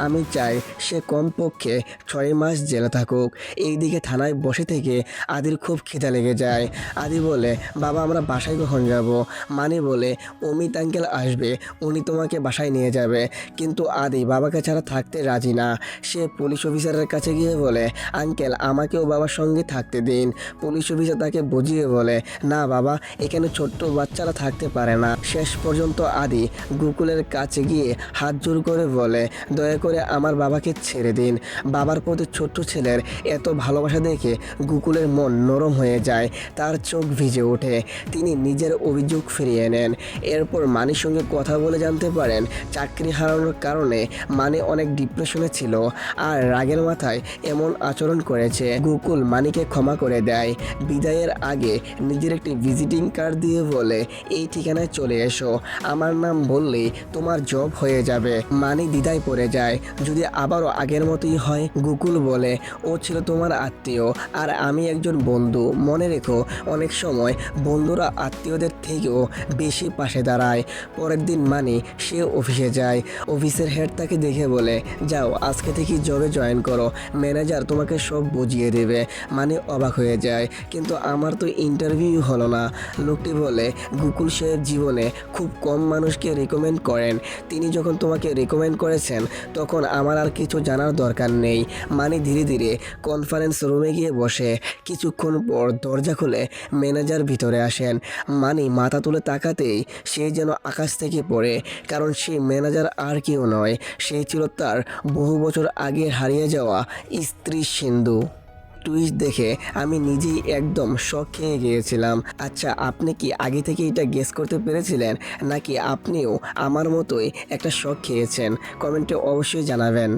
আমি চাই সে কমপক্ষে 6 মাস জেলে থাকুক। এইদিকে থানায় বসে থেকে আদির খুব খিদা লেগে যায়। আদি বলে, বাবা আমরা বাসায় কখন যাব? মানি বলে, অমিত আঙ্কেল আসবে, উনি তোমাকে বাসায় নিয়ে যাবে। কিন্তু আদি বাবাকে ছাড়া থাকতে রাজি না। সে পুলিশ অফিসারের কাছে গিয়ে বলে, আঙ্কেল আমাকেও বাবার সঙ্গে থাকতে দিন। পুলিশ অফিসার তাকে বুঝিয়ে বলে, না বাবা, এখানে ছোট্ট বাচ্চারা থাকতে পারে না। শেষ পর্যন্ত আদি গোকুলের কাছে গিয়ে হাত জোর করে বলে, দয়া করে আমার বাবাকে ছেড়ে দিন। বাবার প্রতি ছোট্ট ছেলের এত ভালোবাসা দেখে গোকুলের মন নরম হয়ে যায়, তার চোখ ভিজে ওঠে। তিনি নিজের অভিযোগ ফিরিয়ে নেন। এরপর মানির সঙ্গে কথা বলে জানতে পারেন চাকরি হারানোর কারণে মানি অনেক ডিপ্রেশনে ছিল আর রাগের মাথায় এমন আচরণ করেছে। গোকুল মানিকে ক্ষমা করে দেয়। বিদায়ের আগে নিজের একটি ভিজিটিং কার্ড দিয়ে বলে, এই ঠিকানায় চলে এসো, আমার নাম বললেই তোমার জব হয়ে যাবে। মানি দ্বিধায় পড়ে যায়, যদি আবারও আগের মতোই হয়। গোকুল বলে, ও ছিল তোমার আত্মীয় আর আমি একজন বন্ধু, মনে রেখো অনেক সময় বন্ধুরা আত্মীয়দের থেকেও বেশি পাশে দাঁড়ায়। পরের দিন মানি সে অফিসে যায়। অফিসের হেড তাকে দেখে বলে, যাও আজকে থেকে জবে জয়েন করো, ম্যানেজার তোমাকে সব বুঝিয়ে দেবে। মানি অবাক হয়ে যায়, কিন্তু আমার তো ইন্টারভিউ হলো না। লোকটি বলে, গোকুল সাহেব জীবনে খুব কম মানুষকে রেকমেন্ড করেন, তিনি যখন তোমাকে রেকমেন্ড করেছেন তখন আমার আর কিছু জানার দরকার নেই। মানি ধীরে ধীরে কনফারেন্স রুমে গিয়ে বসে। কিছুক্ষণ পর দরজা খুলে ম্যানেজার ভিতরে আসেন। মানি মাথা তুলে তাকাতেই সে যেন আকাশ থেকে পড়ে, কারণ সে ম্যানেজার আর কেউ নয়, সে ছিল তার বহু বছর আগে হারিয়ে যাওয়া স্ত্রী সিন্ধু। টুইস্ট দেখে আমি নিজেই একদম শক খেয়ে গিয়েছিলাম। আচ্ছা, আপনি কি আগে থেকে এটা গেস করতে পেরেছিলেন, নাকি আপনিও আমার মতোই একটা শক খেয়েছেন? কমেন্টে অবশ্যই জানাবেন।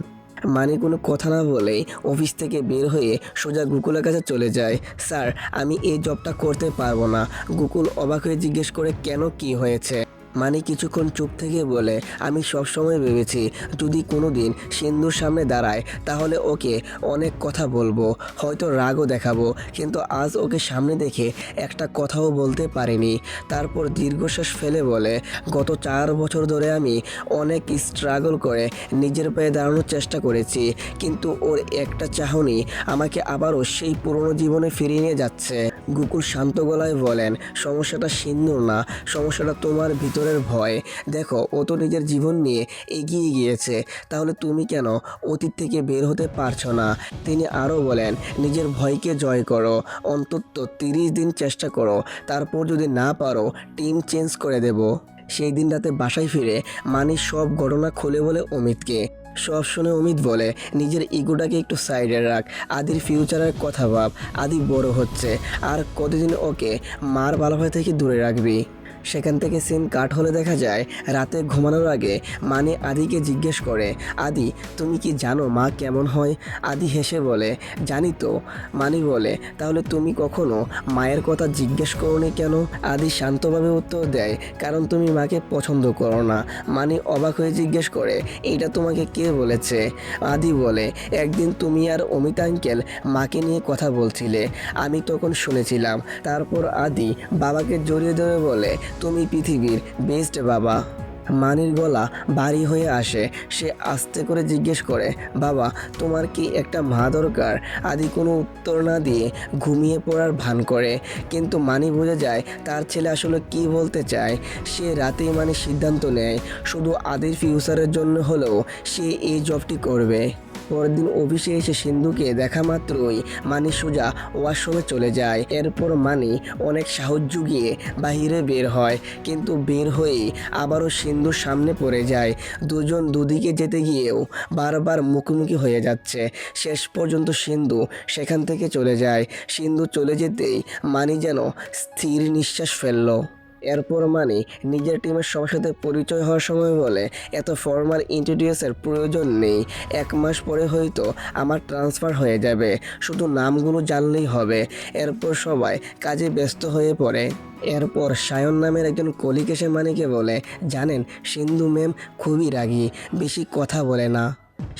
মানি কোনো কথা না বলেই অফিস থেকে বের হয়ে সোজা গোকুলের কাছে চলে যায়। স্যার, আমি এই জবটা করতে পারবো না। গোকুল অবাক হয়ে জিজ্ঞেস করে, কেন, কি হয়েছে? মানি কিছুক্ষণ চুপ থেকে বলে, আমি সবসময় ভেবেছি যদি কোনো দিন সিন্ধুর সামনে দাঁড়ায় তাহলে ওকে অনেক কথা বলবো, হয়তো রাগও দেখাবো, কিন্তু আজ ওকে সামনে দেখে একটা কথাও বলতে পারিনি। তারপর দীর্ঘশ্বাস ফেলে বলে, গত 4 বছর ধরে আমি অনেক স্ট্রাগল করে নিজের পায়ে দাঁড়ানোর চেষ্টা করেছি, কিন্তু ওর একটা চাহনি আমাকে আবারও সেই পুরনো জীবনে ফিরিয়ে নিয়ে যাচ্ছে। গোকুল শান্ত গলায় বলেন, সমস্যাটা সিন্ধুর না, সমস্যাটা তোমার ভিতরের ভয়। দেখো, ও তো নিজের জীবন নিয়ে এগিয়ে গিয়েছে, তাহলে তুমি কেন অতীত থেকে বের হতে পারছো না? তিনি আরও বলেন, নিজের ভয়কে জয় করো, অন্তত 30 দিন চেষ্টা করো, তারপর যদি না পারো টিম চেঞ্জ করে দেব। সেই দিন রাতে বাসায় ফিরে মানি সব ঘটনা খুলে বলে অমিতকে। সব শুনে অমিত বলে, নিজের ইগোটাকে একটু সাইডে রাখ, আদির ফিউচারের কথা ভাব। আদি বড় হচ্ছে, আর কতদিন ওকে মার ভালোবাসা থেকে দূরে রাখবি? সেখান থেকে সিন কাট হলে দেখা যায় রাতে ঘুমানোর আগে মানি আদিকে জিজ্ঞেস করে, আদি তুমি কি জানো মা কেমন হয়? আদি হেসে বলে, জানি তো। মানি বলে, তাহলে তুমি কখনো মায়ের কথা জিজ্ঞেস করোনি কেন? আদি শান্তভাবে উত্তর দেয়, কারণ তুমি মাকে পছন্দ করো না। মানি অবাক হয়ে জিজ্ঞেস করে, এইটা তোমাকে কে বলেছে? আদি বলে, একদিন তুমি আর অমিত আঙ্কেল মাকে নিয়ে কথা বলছিলে, আমি তখন শুনেছিলাম। তারপর আদি বাবাকে জড়িয়ে ধরে বলে, তুমি পৃথিবীর বেস্ট বাবা। মানির গলা ভারী হয়ে আসে। সে আস্তে করে জিজ্ঞেস করে, বাবা তোমার কি একটা মা দরকার? আদি কোনো উত্তর না দিয়ে ঘুমিয়ে পড়ার ভান করে, কিন্তু মানি বুঝে যায় তার ছেলে আসলে কি বলতে চায়। সে রাতেই মানি সিদ্ধান্ত নেয়, শুধু আদির ফিউচারের জন্য হলেও সে এই জবটি করবে। পরের দিন অফিসে এসে সিন্ধুকে দেখা মাত্রই মানি সোজা ওয়াশরুমে চলে যায়। এরপর মানি অনেক সাহস জুগিয়ে বাহিরে বের হয়, কিন্তু বের হয়েই আবারও সিন্ধুর সামনে পড়ে যায়। দুজন দুদিকে যেতে গিয়েও বারবার মুখোমুখি হয়ে যাচ্ছে। শেষ পর্যন্ত সিন্ধু সেখান থেকে চলে যায়। সিন্ধু চলে যেতেই মানি যেন স্থির নিঃশ্বাস ফেলল। এরপর মানি নিজের টিমের সবার সাথে পরিচয় হওয়ার সময় বলে, এত ফর্মাল ইন্ট্রোডিউসের প্রয়োজন নেই, 1 মাস পরে হয়তো আমার ট্রান্সফার হয়ে যাবে, শুধু নামগুলো জানলেই হবে। এরপর সবাই কাজে ব্যস্ত হয়ে পড়ে। এরপর সায়ন নামের একজন কলিগ এসে মানিকে বলে, জানেন সিন্ধু ম্যাম খুবই রাগী, বেশি কথা বলে না।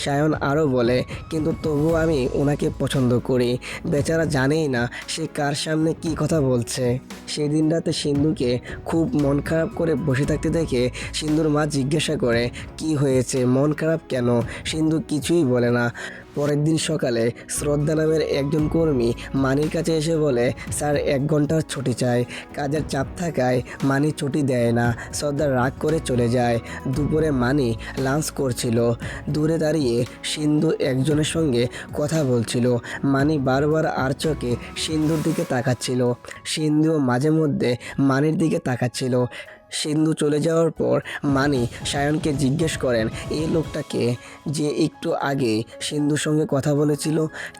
সায়ন আরও বলে, কিন্তু তবুও আমি ওনাকে পছন্দ করি। বেচারা জানেই না সে কার সামনে কি কথা বলছে। সেদিন রাতে সিন্ধুকে খুব মন খারাপ করে বসে থাকতে দেখে সিন্ধুর মা জিজ্ঞাসা করে, কি হয়েছে, মন খারাপ কেন? সিন্ধু কিছুই বলে না। পরের দিন সকালে শ্রদ্ধা নামের একজন কর্মী মানির কাছে এসে বলে, স্যার 1 ঘন্টার ছুটি চাই। কাজের চাপ থাকায় মানি ছুটি দেয় না। শ্রদ্ধা রাগ করে চলে যায়। দুপুরে মানি লাঞ্চ করছিল। দূরে দাঁড়িয়ে সিন্ধু একজনের সঙ্গে কথা বলছিল। মানি বারবার আর চোখে সিন্ধুর দিকে তাকাচ্ছিল। সিন্ধুও মাঝে মধ্যে মানির দিকে তাকাচ্ছিল। সিন্ধু চলে যাওয়ার পর মানি সায়নকে জিজ্ঞেস করেন, এই লোকটাকে যে একটু আগে সিন্ধুর সঙ্গে কথা বলেছিল।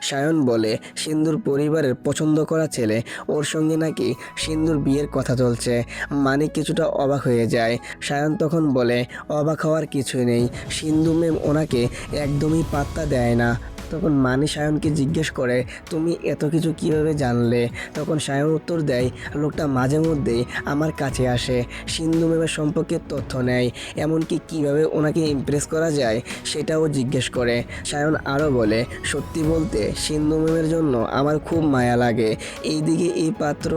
সায়ন বলে, সিন্ধুর পরিবারের পছন্দ করা ছেলে, ওর সঙ্গে নাকি সিন্ধুর বিয়ের কথা চলছে। মানি কিছুটা অবাক হয়ে যায়। সায়ন তখন বলে, অবাক হওয়ার কিছুই নেই, সিন্ধু ম্যাম ওনাকে একদমই পাত্তা দেয় না। তখন মানি সায়নকে জিজ্ঞেস করে, তুমি এত কিছু কিভাবে জানলে? তখন সায়ন উত্তর দেয়, লোকটা মাঝে মধ্যেই আমার কাছে আসে, সিন্ধু ম্যামের সম্পর্কে তথ্য নেয়, এমনকি কিভাবে ওনাকে ইমপ্রেস করা যায় সেটাও জিজ্ঞেস করে। সায়ন আরও বলে, সত্যি বলতে সিন্ধু ম্যামের জন্য আমার খুব মায়া লাগে। এইদিকে এই পাত্র,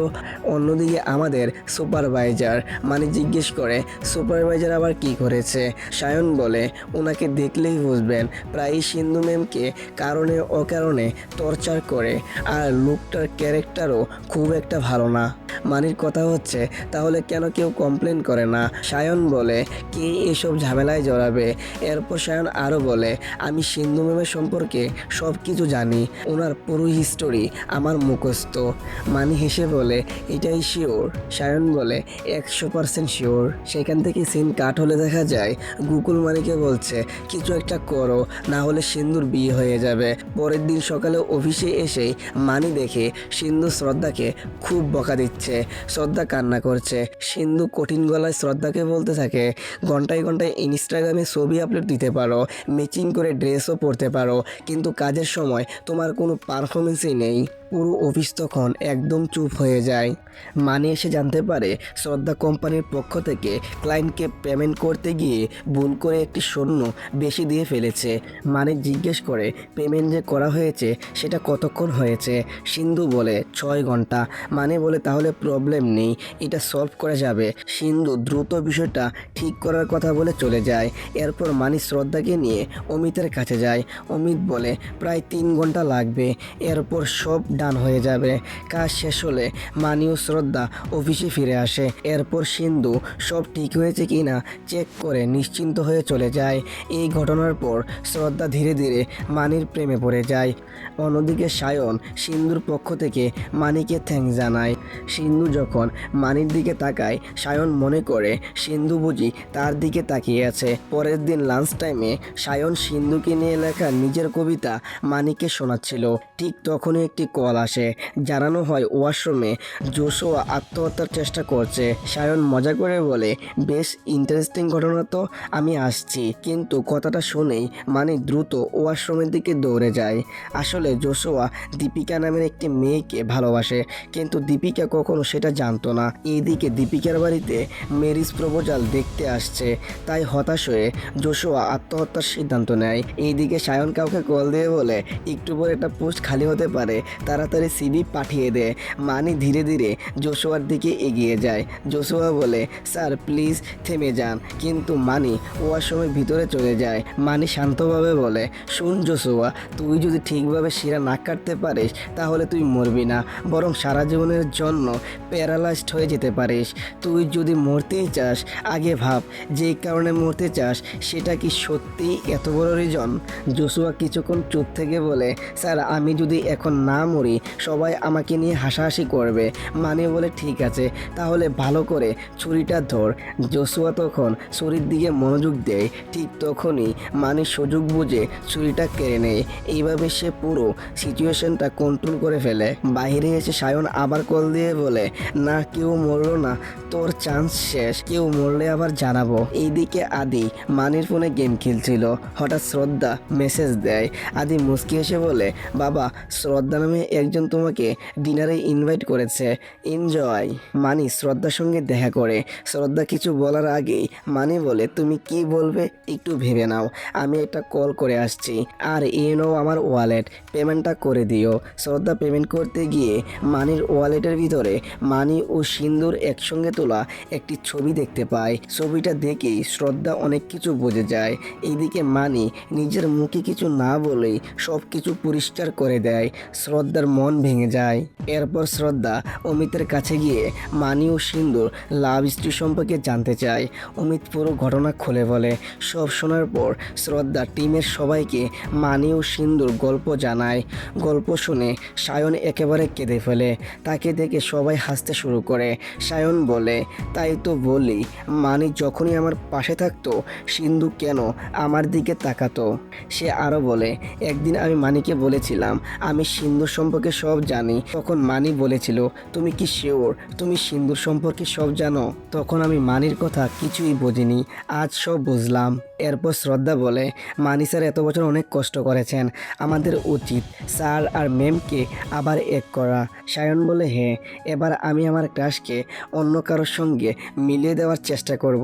অন্যদিকে আমাদের সুপারভাইজার। মানি জিজ্ঞেস করে, সুপারভাইজার আবার কি করেছে? সায়ন বলে, ওনাকে দেখলেই বুঝবেন, প্রায়ই সিন্ধু ম্যামকে কারণে অকারণে টর্চার করে, আর লোকটার ক্যারেক্টারও খুব একটা ভালো না। মানির কথা হচ্ছে, তাহলে কেন কেউ কমপ্লেন করে না? সায়ন বলে, কে এসব ঝামেলায় জড়াবে? এরপর সায়ন আরও বলে, আমি সিন্ধু ম্যামের সম্পর্কে সব কিছু জানি, ওনার পুরো হিস্টোরি আমার মুখস্থ। মানি হেসে বলে, এটাই শিওর? সায়ন বলে, 100% শিওর। সেখান থেকে সিন কাট হলে দেখা যায় গুকুল মানিকে বলছে, কিছু একটা করো, না হলে সিন্ধুর বিয়ে হয়ে যাবে। পরের দিন সকালে অফিসে এসেই মানি দেখে সিন্ধু শ্রদ্ধাকে খুব বকা দিচ্ছে। শ্রদ্ধা কান্না করছে। সিন্ধু কঠিন গলায় শ্রদ্ধাকে বলতে থাকে, ঘন্টায় ঘন্টায় ইনস্টাগ্রামে ছবি আপলোড দিতে পারো, ম্যাচিং করে ড্রেসও পরতে পারো, কিন্তু কাজের সময় তোমার কোনো পারফরমেন্সই নেই। পুরো অফিস তখন একদম চুপ হয়ে যায়। মানি এসে জানতে পারে শ্রদ্ধা কোম্পানির পক্ষ থেকে ক্লায়েন্টকে পেমেন্ট করতে গিয়ে ভুল করে একটি শূন্য বেশি দিয়ে ফেলেছে। মানি জিজ্ঞেস করে, পেমেন্ট যে করা হয়েছে সেটা কতক্ষণ হয়েছে? সিন্ধু বলে, 6 ঘন্টা। মানি বলে, তাহলে প্রবলেম নেই, এটা সলভ করা যাবে। সিন্ধু দ্রুত বিষয়টা ঠিক করার কথা বলে চলে যায়। এরপর মানি শ্রদ্ধাকে নিয়ে অমিতের কাছে যায়। অমিত বলে, প্রায় 3 ঘন্টা লাগবে, এরপর সব ডান হয়ে যাবে। কাজ শেষ হলে মানি ও শ্রদ্ধা অফিসে ফিরে আসে। এরপর সিন্ধু সব ঠিক হয়েছে কিনা চেক করে নিশ্চিন্ত হয়ে চলে যায়। এই ঘটনার পর শ্রদ্ধা ধীরে ধীরে মানির প্রেমে পড়ে যায়। অন্যদিকে সায়ন সিন্ধুর পক্ষ থেকে মানিকে থ্যাঙ্কস জানায়। সিন্ধু যখন মানির দিকে তাকায়, সায়ন মনে করে সিন্ধু বুঝি তার দিকে তাকিয়ে আছে। পরের দিন লাঞ্চ টাইমে সায়ন সিন্ধুকে নিয়ে লেখা নিজের কবিতা মানিকে শোনাচ্ছিল। ঠিক তখনই একটি কল আসে। জানানো হয় ওয়াশরুমে জোশুয়া আত্মহত্যার চেষ্টা করছে। সায়ন মজা করে বলে, বেশ ইন্টারেস্টিং ঘটনা তো, আমি আসছি। কিন্তু কথাটা শুনেই মানি দ্রুত ওয়াশরুমের দিকে দৌড়ে যায়। আসলে জোশুয়া দীপিকা নামের একটি মেয়েকে ভালোবাসে, কিন্তু দীপিকা কখনো সেটা জানতো না। এইদিকে দীপিকার বাড়িতে ম্যারেজ প্রপোজাল দেখতে আসছে, তাই হতাশ হয়ে জোশুয়া আত্মহত্যার সিদ্ধান্ত নেয়। এইদিকে সায়ন কাউকে কল দিয়ে বলে, একটু পরে একটা পোস্ট খালি হতে পারে, তাড়াতাড়ি সিভি পাঠিয়ে দে। মানি ধীরে ধীরে জোশুয়ার দিকে এগিয়ে যায়। জোশুয়া বলে, স্যার প্লিজ থেমে যান, কিন্তু মানি ওয়াশরুমের ভিতরে চলে যায়। মানি শান্তভাবে বলে, শুন জোশুয়া, তুই যদি ঠিকভাবে শিরা না কাটতে পারিস তাহলে তুই মরবি না, বরং সারা জীবনের জন্য প্যারালাইজড হয়ে যেতে পারিস। তুই যদি মরতেই চাস, আগে ভাব যেই কারণে মরতে চাস সেটা কি সত্যিই এত বড় রিজন? জোশুয়া কিছুক্ষণ চুপ থেকে বলে, স্যার আমি যদি এখন না মরি সবাই আমাকে নিয়ে হাসাহাসি করবে। মানি বলে, ঠিক আছে, তাহলে ভালো করে ছুরিটা ধর। জোশুয়া তখন ছুরির দিকে মনোযোগ দেয়। ঠিক তখনই মানি সুযোগ বুঝে ছুরিটা কেড়ে নেয়। এইভাবে সে পুরো সিচুয়েশনটা কন্ট্রোল করে ফেলে। বাইরে এসে সায়ন আবার কল দিয়ে বলে, না কেউ মরলো না, তোর চান্স শেষ, কেউ মরলে আবার জানাবো। এইদিকে আদি মানির ফোনে গেম খেলছিল, হঠাৎ শ্রদ্ধা মেসেজ দেয়। আদি মুচকি এসে বলে, বাবা শ্রদ্ধা নামে একজন তোমাকে ডিনারে ইনভাইট করেছে, এনজয়। মানি শ্রদ্ধার সঙ্গে দেখা করে। শ্রদ্ধা কিছু বলার আগেই মানি বলে, তুমি কি বলবে একটু ভেবে নাও, আমি একটা কল করে আসছি, আর নাও আমার ওয়ালেট, পেমেন্টটা করে দিও। শ্রদ্ধা পেমেন্ট করতে গিয়ে মানির ওয়ালেটের ভিতরে মানি ও সিন্দুর একসঙ্গে তোলা একটি ছবি দেখতে পায়। ছবিটা দেখেই শ্রদ্ধা অনেক কিছু বুঝে যায়। এইদিকে মানি নিজের মুখে কিছু না বলেই সব কিছু পরিষ্কার করে দেয়। শ্রদ্ধার মন ভেঙে যায়। এরপর শ্রদ্ধা অমিতের কাছে গিয়ে মানি ও সিন্দুর লাভ স্টোরি সম্পর্কে জানতে চায়। অমিত পুরো ঘটনা খুলে বলে। সব শোনার পর শ্রদ্ধা টিমের সবাইকে মানি ও সিন্দুর গল্প জানায়। গল্প শুনে সায়ন একেবারে কেঁদে ফেলে। তাকে দেখে সবাই হাসতে শুরু করে। সায়ন বলে, তাই তো বলি, মানি যখনই আমার পাশে থাকতো সিন্ধু কেন আমার দিকে তাকাতো। সে আরও বলে, একদিন আমি মানিকে বলেছিলাম আমি সিন্ধুর সম্পর্কে সব জানি, তখন মানি বলেছিল, তুমি কি শিওর তুমি সিন্ধুর সম্পর্কে সব জানো? তখন আমি মানির কথা কিছুই বুঝিনি, আজ সব বুঝলাম। এরপর শ্রদ্ধা বলে, মানি স্যার এত বছর অনেক কষ্ট করেছেন, আমাদের উচিত স্যার আর ম্যামকে আবার এক করা। সায়ন বলে, হ্যাঁ, এবার আমি আমার ক্লাসকে অন্য কারোর সঙ্গে মিলিয়ে দেওয়ার চেষ্টা করব।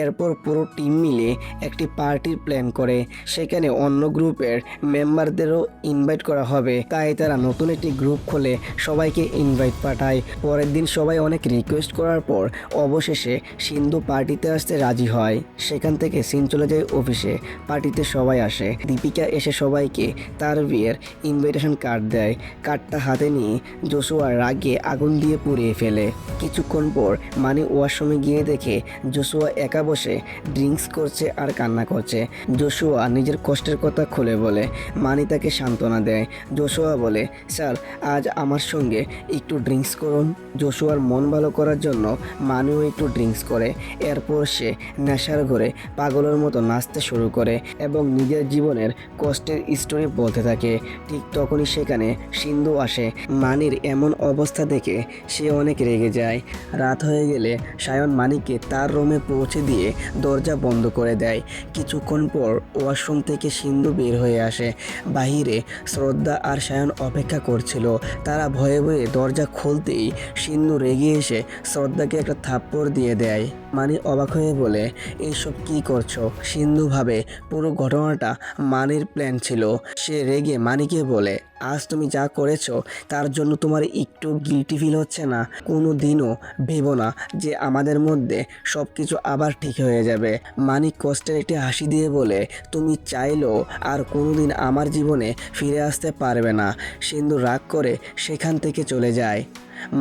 এরপর পুরো টিম মিলে একটি পার্টির প্ল্যান করে, সেখানে অন্য গ্রুপের মেম্বারদেরও ইনভাইট করা হবে। তাই তারা নতুন একটি গ্রুপ খোলে, সবাইকে ইনভাইট পাঠায়। পরের দিন সবাই অনেক রিকোয়েস্ট করার পর অবশেষে সিন্ধু পার্টিতে আসতে রাজি হয়। সেখান থেকে সিন চলে যায় অফিসে। পার্টিতে সবাই আসে। দীপিকা এসে সবাইকে তার বিয়ের ইনভাইটেশন কার্ড দেয়। কার্ডটা হাতে নিয়ে জোশুয়া রাগে আগুন দিয়ে পুড়িয়ে ফেলে। কিছুক্ষণ পর মানি ওয়াশরুমে গিয়ে দেখে জোশুয়া একা বসে ড্রিঙ্কস করছে আর কান্না করছে। জোশুয়া নিজের কষ্টের কথা খুলে বলে। মানি তাকে সান্ত্বনা দেয়। জোশুয়া বলে, স্যার আজ আমার সঙ্গে একটু ড্রিঙ্কস করুন। জোশুয়ার মন ভালো করার জন্য মানিও একটু ড্রিঙ্কস করে। এরপর সে নেশার ঘরে পাগলের মতো নাচতে শুরু করে এবং নিজের জীবনের কষ্টের স্টোরি বলতে থাকে। ঠিক তখনই সেখানে সিন্ধু আসে। মানির এমন অবস্থা দেখে সে অনেক রেগে যায়। রাত হয়ে গেলে সায়ন মানিকে তার রুমে পৌঁছে দিয়ে দরজা বন্ধ করে দেয়। কিছুক্ষণ পর ওয়াশরুম থেকে সিন্ধু বের হয়ে আসে। বাহিরে শ্রদ্ধা আর সায়ন অপেক্ষা করছিল। তারা ভয়ে ভয়ে দরজা খুলতেই সিন্ধু রেগে এসে শ্রদ্ধাকে একটা থাপ্পড় দিয়ে দেয়। মানি অবাক হয়ে বলে, এইসব কি করছো? সিন্ধু ভাবে পুরো ঘটনাটা মানির প্ল্যান ছিল। সে রেগে মানিকে বলে, আজ তুমি যা করেছো তার জন্য তোমার একটু গিল্টি ফিল হচ্ছে না? কোনো দিনও ভেবো না যে আমাদের মধ্যে সব কিছু আবার ঠিক হয়ে যাবে। মানিক কষ্টের একটি হাসি দিয়ে বলে, তুমি চাইলেও আর কোনোদিন আমার জীবনে ফিরে আসতে পারবে না। সিন্ধু রাগ করে সেখান থেকে চলে যায়।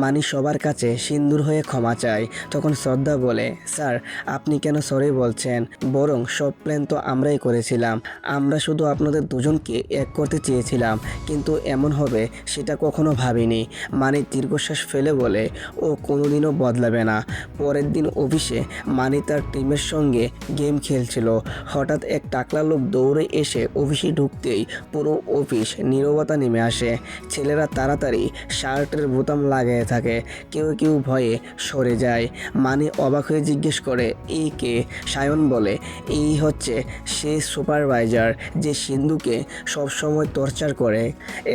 মানি সবার কাছে সিন্দুর হয়ে ক্ষমা চায়। তখন শ্রদ্ধা বলে, স্যার আপনি কেন সরি বলছেন? বরং সব প্ল্যান তো আমরাই করেছিলাম, আমরা শুধু আপনাদের দুজনকে এক করতে চেয়েছিলাম, কিন্তু এমন হবে সেটা কখনো ভাবিনি। মানি দীর্ঘশ্বাস ফেলে বলে, ও কোনোদিনও বদলাবে না। পরের দিন অফিসে মানি তার টিমের সঙ্গে গেম খেলছিল। হঠাৎ এক টাকলা লোক দৌড়ে এসে অফিসে ঢুকতেই পুরো অফিস নীরবতা নেমে আসে। ছেলেরা তাড়াতাড়ি শার্টের বোতাম লাগায় থাকে, কেউ কেউ ভয়ে সরে যায়। মানি অবাক হয়ে জিজ্ঞেস করে, এই কে? সায়ন বলে, এই হচ্ছে সে সুপারভাইজার যে সিন্ধুকে সবসময় টর্চার করে।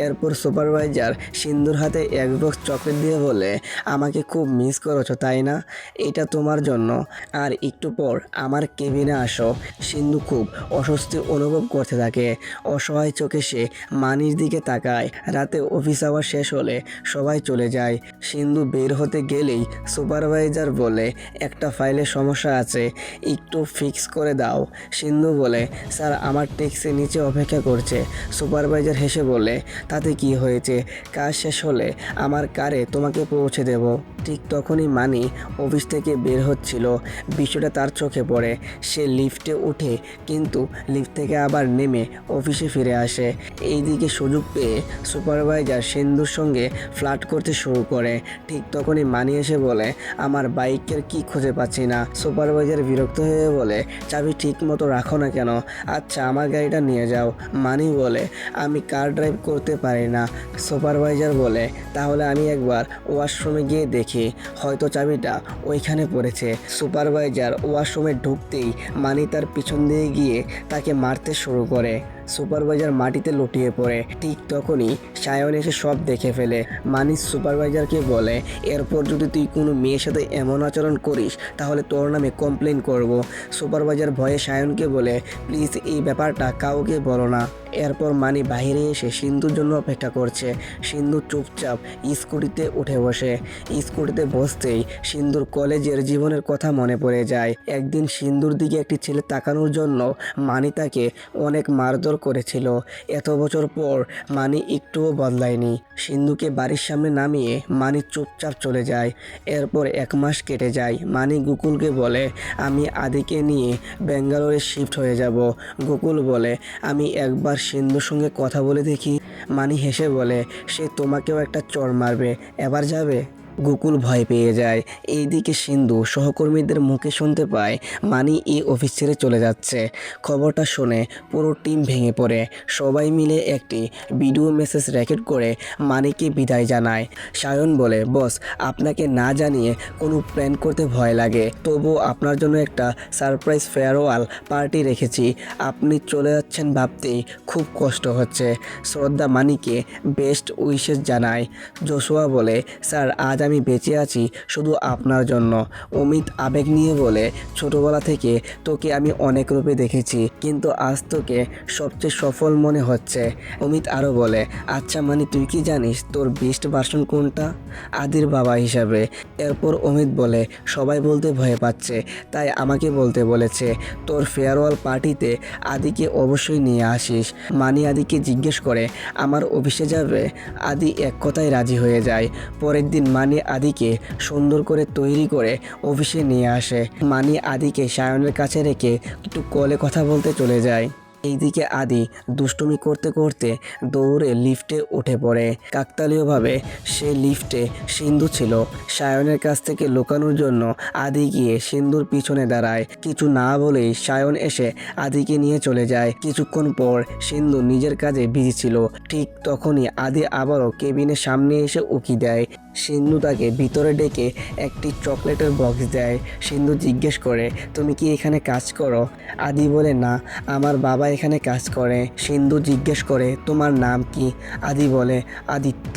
এরপর সুপারভাইজার সিন্ধুর হাতে এক বক্স চকলেট দিয়ে বলে, আমাকে খুব মিস করেছো তাই না? এটা তোমার জন্য, আর একটু পর আমার কেবিনে আসো। সিন্ধু খুব অস্বস্তি অনুভব করতে থাকে। অসহায় চোখে সে মানির দিকে তাকায়। রাতে অফিস আওয়ার শেষ হলে সবাই চলে যায়। সিন্ধু বের হতে গেলেই সুপারভাইজার বলে, একটা ফাইলে সমস্যা আছে, একটু ফিক্স করে দাও। সিন্ধু বলে, স্যার আমার ট্যাক্সি নিচে অপেক্ষা করছে। সুপারভাইজার হেসে বলে, তাতে কি হয়েছে, কাজ শেষ হলে আমার কারে তোমাকে পৌঁছে দেব। ঠিক তখনই মানি অফিস থেকে বের হচ্ছিল। বিষয়টা তার চোখে পড়ে। সে লিফটে ওঠে কিন্তু লিফট থেকে আবার নেমে অফিসে ফিরে আসে। এইদিকে সুযোগ পেয়ে সুপারভাইজার সিন্ধুর সঙ্গে ফ্লার্ট করতে শুরু করে। ঠিক তখনই মানি এসে বলে, আমার বাইকের কি খুঁজে পাচ্ছি না। সুপারভাইজার বিরক্ত হয়ে বলে, চাবি ঠিক মতো রাখো না কেন? আচ্ছা আমার গাড়িটা নিয়ে যাও। মানি বলে, আমি কার ড্রাইভ করতে পারি না। সুপারভাইজার বলে, তাহলে আমি একবার ওয়াশরুমে গিয়ে দেখি, হয়তো চাবিটা ওইখানে পড়েছে। সুপারভাইজার ওয়াশরুমে ঢুকতেই মানি তার পিছন দিয়ে গিয়ে তাকে মারতে শুরু করে। সুপারভাইজার মাটিতে লুটিয়ে পড়ে। ঠিক তখনই সায়ন এসে সব দেখে ফেলে। মানি সুপারভাইজারকে বলে, এরপর যদি তুই কোনো মেয়ের সাথে এমন আচরণ করিস তাহলে তোর নামে কমপ্লেন করব। সুপারভাইজার ভয়ে সায়নকে বলে, প্লিজ এই ব্যাপারটা কাউকে বলো না। এরপর মানি বাইরে এসে সিন্ধুর জন্য অপেক্ষা করছে। সিন্ধু চুপচাপ স্কুটিতে উঠে বসে। স্কুটিতে বসতেই সিন্ধুর কলেজের জীবনের কথা মনে পড়ে যায়। একদিন সিন্ধুর দিকে একটি ছেলে তাকানোর জন্য মানি তাকে অনেক মারধর করেছিল। এত বছর পর মানি একটুও বদলায়নি। সিন্ধুকে বাড়ির সামনে নামিয়ে মানি চুপচাপ চলে যায়। এরপর 1 মাস কেটে যায়। মানি গোকুলকে বলে, আমি আদিকে নিয়ে ব্যাঙ্গালোরে শিফট হয়ে যাব। গোকুল বলে, আমি একবার সিন্ধুর সঙ্গে কথা বলে দেখি। মানি হেসে বলে, সে তোমাকেও একটা চড় মারবে, এবার যাবে? গোকুল ভয় পেয়ে যায়। এইদিকে সিন্ধু সহকর্মীদের মুখে শুনতে পায় মানি এই অফিস ছেড়ে চলে যাচ্ছে। খবরটা শুনে পুরো টিম ভেঙে পড়ে। সবাই মিলে একটি ভিডিও মেসেজ রেকর্ড করে মানিকে বিদায় জানায়। সায়ন বলে, বস আপনাকে না জানিয়ে কোনো প্ল্যান করতে ভয় লাগে, তবুও আপনার জন্য একটা সারপ্রাইজ ফেয়ারওয়াল পার্টি রেখেছি। আপনি চলে যাচ্ছেন ভাবতেই খুব কষ্ট হচ্ছে। শ্রদ্ধা মানিকে বেস্ট উইশেস জানায়। জোশুয়া বলে, স্যার আজ আমি বেঁচে আছি শুধু আপনার জন্য। অমিত আবেগ নিয়ে বলে, ছোটবেলা থেকে তোকে আমি অনেক রূপে দেখেছি, কিন্তু আজ তোকে সবচেয়ে সফল মনে হচ্ছে। অমিত আরও বলে, আচ্ছা মানে তুই কি জানিস তোর বেস্ট ভার্সন কোনটা? আদির বাবা হিসাবে। এরপর অমিত বলে, সবাই বলতে ভয় পাচ্ছে, তাই আমাকে বলতে বলেছে। তোর ফেয়ারওয়াল পার্টিতে আদিকে অবশ্যই নিয়ে আসিস। মানি আদিকে জিজ্ঞেস করে, আমার অফিসে যাবে? আদি এক কথায় রাজি হয়ে যায়। পরের দিন মানি আদিকে সুন্দর করে তৈরি করে অফিসে নিয়ে আসে। মানি আদিকে সায়নের কাছে রেখে একটু কলে কথা বলতে চলে যায়। এইদিকে আদি দুষ্টুমি করতে করতে দৌড়ে লিফটে উঠে পড়ে। কাকতালীয়ভাবে সে লিফটে সিন্ধু ছিল। সায়নের কাছ থেকে লুকানোর জন্য আদি গিয়ে সিন্ধুর পিছনে দাঁড়ায়। কিছু না বলেই সায়ন এসে আদিকে নিয়ে চলে যায়। কিছুক্ষণ পর সিন্ধু নিজের কাজে বিজি ছিল। ঠিক তখনই আদি আবারও কেবিনের সামনে এসে উকি দেয়। সিন্ধু তাকে ভিতরে ডেকে একটি চকলেটের বক্স দেয়। সিন্ধু জিজ্ঞেস করে, তুমি কি এখানে কাজ করো? আদি বলে, না, আমার বাবা এখানে কাজ করে। সিন্ধু জিজ্ঞেস করে, তোমার নাম কি? আদি বলে, আদিত্য।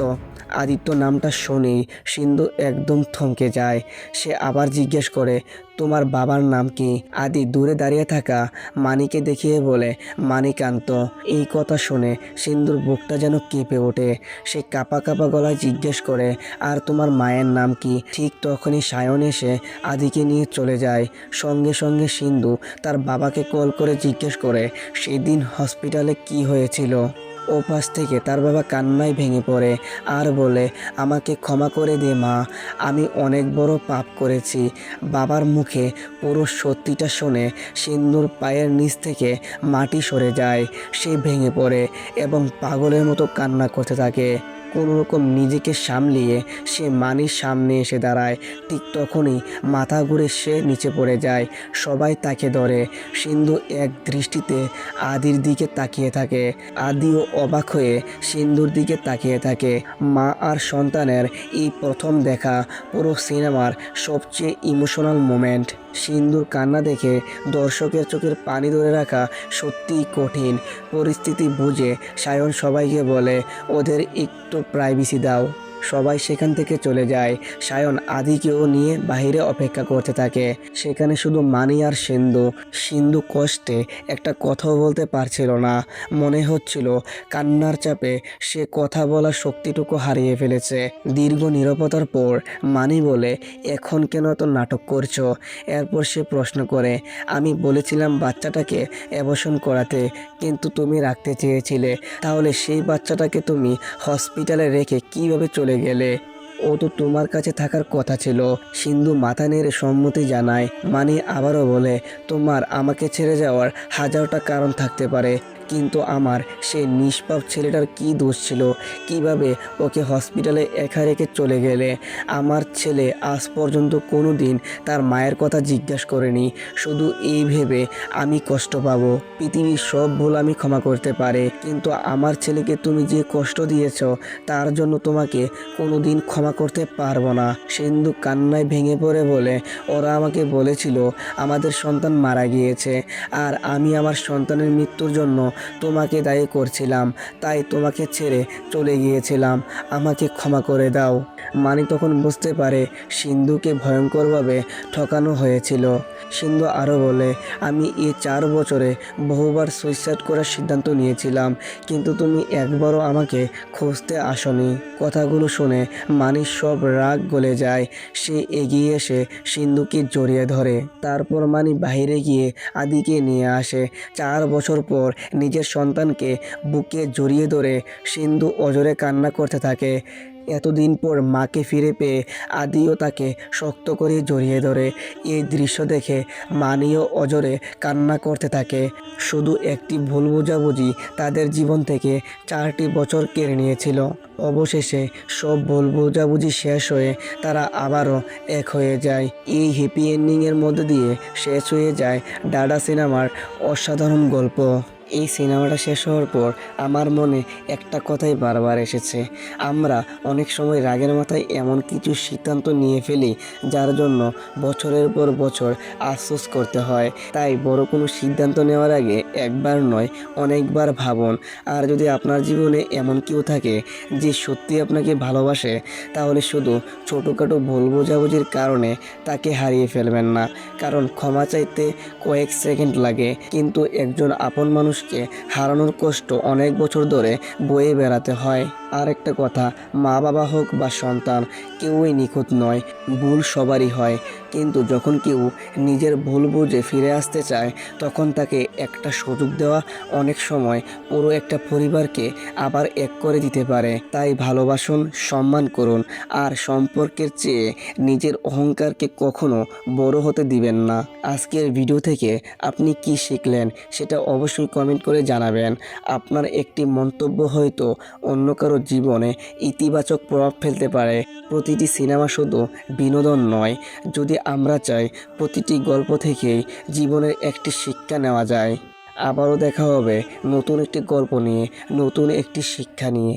আদিত্য নামটা শুনেই সিন্ধু একদম থমকে যায়। সে আবার জিজ্ঞেস করে, তোমার বাবার নাম কি? আদি দূরে দাঁড়িয়ে থাকা মানিকে দেখিয়ে বলে, মানিকান্ত। এই কথা শুনে সিন্ধুর বুকটা যেন কেঁপে ওঠে। সে কাঁপা কাঁপা গলায় জিজ্ঞেস করে, আর তোমার মায়ের নাম কি? ঠিক তখনই সায়ন এসে আদিকে নিয়ে চলে যায়। সঙ্গে সঙ্গে সিন্ধু তার বাবাকে কল করে জিজ্ঞেস করে, সেদিন হসপিটালে কি হয়েছিল। ওপাশ থেকে তার বাবা কান্নায় ভেঙে পড়ে আর বলে, আমাকে ক্ষমা করে দে মা, আমি অনেক বড় পাপ করেছি। বাবার মুখে পুরো সত্যিটা শুনে সিন্ধুর পায়ের নিচ থেকে মাটি সরে যায়। সে ভেঙে পড়ে এবং পাগলের মতো কান্না করতে থাকে। কোনোরকম নিজেকে সামলিয়ে সে মানির সামনে এসে দাঁড়ায়। ঠিক তখনই মাথা ঘুরে সে নিচে পড়ে যায়। সবাই তাকে ধরে। সিন্ধু এক দৃষ্টিতে আদির দিকে তাকিয়ে থাকে। আদিও অবাক হয়ে সিন্ধুর দিকে তাকিয়ে থাকে। মা আর সন্তানের এই প্রথম দেখা পুরো সিনেমার সবচেয়ে ইমোশনাল মোমেন্ট। সিন্ধুর কান্না দেখে দর্শকের চোখের পানি ধরে রাখা সত্যিই কঠিন। পরিস্থিতি বুঝে সায়ন সবাইকে বলে, ওদের একটু প্রাইভেসি দাও। সবাই সেখান থেকে চলে যায়। সায়ন আদিকেও নিয়ে বাইরে অপেক্ষা করতে থাকে। সেখানে শুধু মানি আর সিন্ধু। সিন্ধু কষ্টে একটা কথাও বলতে পারছিল না। মনে হচ্ছিল কান্নার চাপে সে কথা বলার শক্তিটুকু হারিয়ে ফেলেছে। দীর্ঘ নীরবতার পর মানি বলে, এখন কেন এত নাটক করছো? এরপর সে প্রশ্ন করে, আমি বলেছিলাম বাচ্চাটাকে অ্যাবর্শন করাতে, কিন্তু তুমি রাখতে চেয়েছিলে। তাহলে সেই বাচ্চাটাকে তুমি হসপিটালে রেখে কিভাবে চলে গেলে? ও তো তোমার কাছে থাকার কথা ছিল। সিন্ধু মাথা নেড়ে সম্মতি জানায়। মানি আবারও বলে, তোমার আমাকে ছেড়ে যাওয়ার হাজারটা কারণ থাকতে পারে, কিন্তু আমার সেই নিষ্পাপ ছেলেটার কি দোষ ছিল? কিভাবে ওকে হসপিটালে একা রেখে চলে গেলে? আমার ছেলে আজ পর্যন্ত কোনো দিন তার মায়ের কথা জিজ্ঞাসা করেনি। শুধু এই ভেবে আমি কষ্ট পাবো। পৃথিবীর সব ভুল আমি ক্ষমা করতে পারে, কিন্তু আমার ছেলেকে তুমি যে কষ্ট দিয়েছ তার জন্য তোমাকে কোনো দিন ক্ষমা করতে পারবো না। সিন্ধু কান্নায় ভেঙে পড়ে বলে, ওরা আমাকে বলেছিল আমাদের সন্তান মারা গিয়েছে, আর আমি আমার সন্তানের মৃত্যুর জন্য তোমাকে দায়ী করছিলাম, তাই তোমাকে ছেড়ে চলে গিয়েছিলাম। আমাকে ক্ষমা করে দাও। মানি তখন বুঝতে পারে সিন্ধুকে ভয়ঙ্করভাবে ঠকানো হয়েছিল। সিন্ধু আরও বলে, আমি এই 4 বছরে বহুবার সুইসাইড করার সিদ্ধান্ত নিয়েছিলাম, কিন্তু তুমি একবারও আমাকে খুঁজতে আসনি। কথাগুলো শুনে মানির সব রাগ গলে যায়। সে এগিয়ে এসে সিন্ধুকে জড়িয়ে ধরে। তারপর মানি বাইরে গিয়ে আদিকে নিয়ে আসে। 4 বছর পর নিজের সন্তানকে বুকে জড়িয়ে ধরে সিন্ধু অজরে কান্না করতে থাকে। এতদিন পর মাকে ফিরে পেয়ে আদিও তাকে শক্ত করে জড়িয়ে ধরে। এই দৃশ্য দেখে মানিও অজরে কান্না করতে থাকে। শুধু একটি ভুল বোঝাবুঝি তাদের জীবন থেকে 4টি বছর কেড়ে নিয়েছিল। অবশেষে সব ভুল বোঝাবুঝি শেষ হয়ে তারা আবারও এক হয়ে যায়। এই হ্যাপি এন্ডিংয়ের মধ্যে দিয়ে শেষ হয়ে যায় ডাডা সিনেমার অসাধারণ গল্প। এই সিনেমাটা শেষ হওয়ার পর আমার মনে একটা কথাই বারবার এসেছে, আমরা অনেক সময় রাগের মাথায় এমন কিছু সিদ্ধান্ত নিয়ে ফেলি যার জন্য বছরের পর বছর আফসোস করতে হয়। তাই বড় কোনো সিদ্ধান্ত নেওয়ার আগে একবার নয় অনেকবার ভাবুন। আর যদি আপনার জীবনে এমন কেউ থাকে যে সত্যি আপনাকে ভালোবাসে, তাহলে শুধু ছোটোখাটো ভুল বোঝাবুঝির কারণে তাকে হারিয়ে ফেলবেন না। কারণ ক্ষমা চাইতে কয়েক সেকেন্ড লাগে, কিন্তু একজন আপন মানুষকে হারানোর কষ্ট অনেক বছর ধরে বয়ে বেড়াতে হয়। আর একটা কথা, মা বাবা হোক বা সন্তান, কেউই নিখুঁত নয়, ভুল সবারই হয়। কিন্তু যখন কেউ নিজের ভুল বুঝে ফিরে আসতে চায়, তখন তাকে একটা সুযোগ দেওয়া অনেক সময় পুরো একটা পরিবারকে আবার এক করে দিতে পারে। তাই ভালোবাসুন, সম্মান করুন, আর সম্পর্কের চেয়ে নিজের অহংকারকে কখনো বড় হতে দিবেন না। আজকের ভিডিও থেকে আপনি কি শিখলেন সেটা অবশ্যই কমেন্ট করে জানাবেন। আপনার একটি মন্তব্য হয়তো অন্য কারো জীবনে ইতিবাচক প্রভাব ফেলতে পারে। প্রতিটি সিনেমা শুধু বিনোদন নয়, যদি আমরা চাই প্রতিটি গল্প থেকেই জীবনের একটি শিক্ষা নেওয়া যায়। আবারও দেখা হবে নতুন একটি গল্প নিয়ে, নতুন একটি শিক্ষা নিয়ে।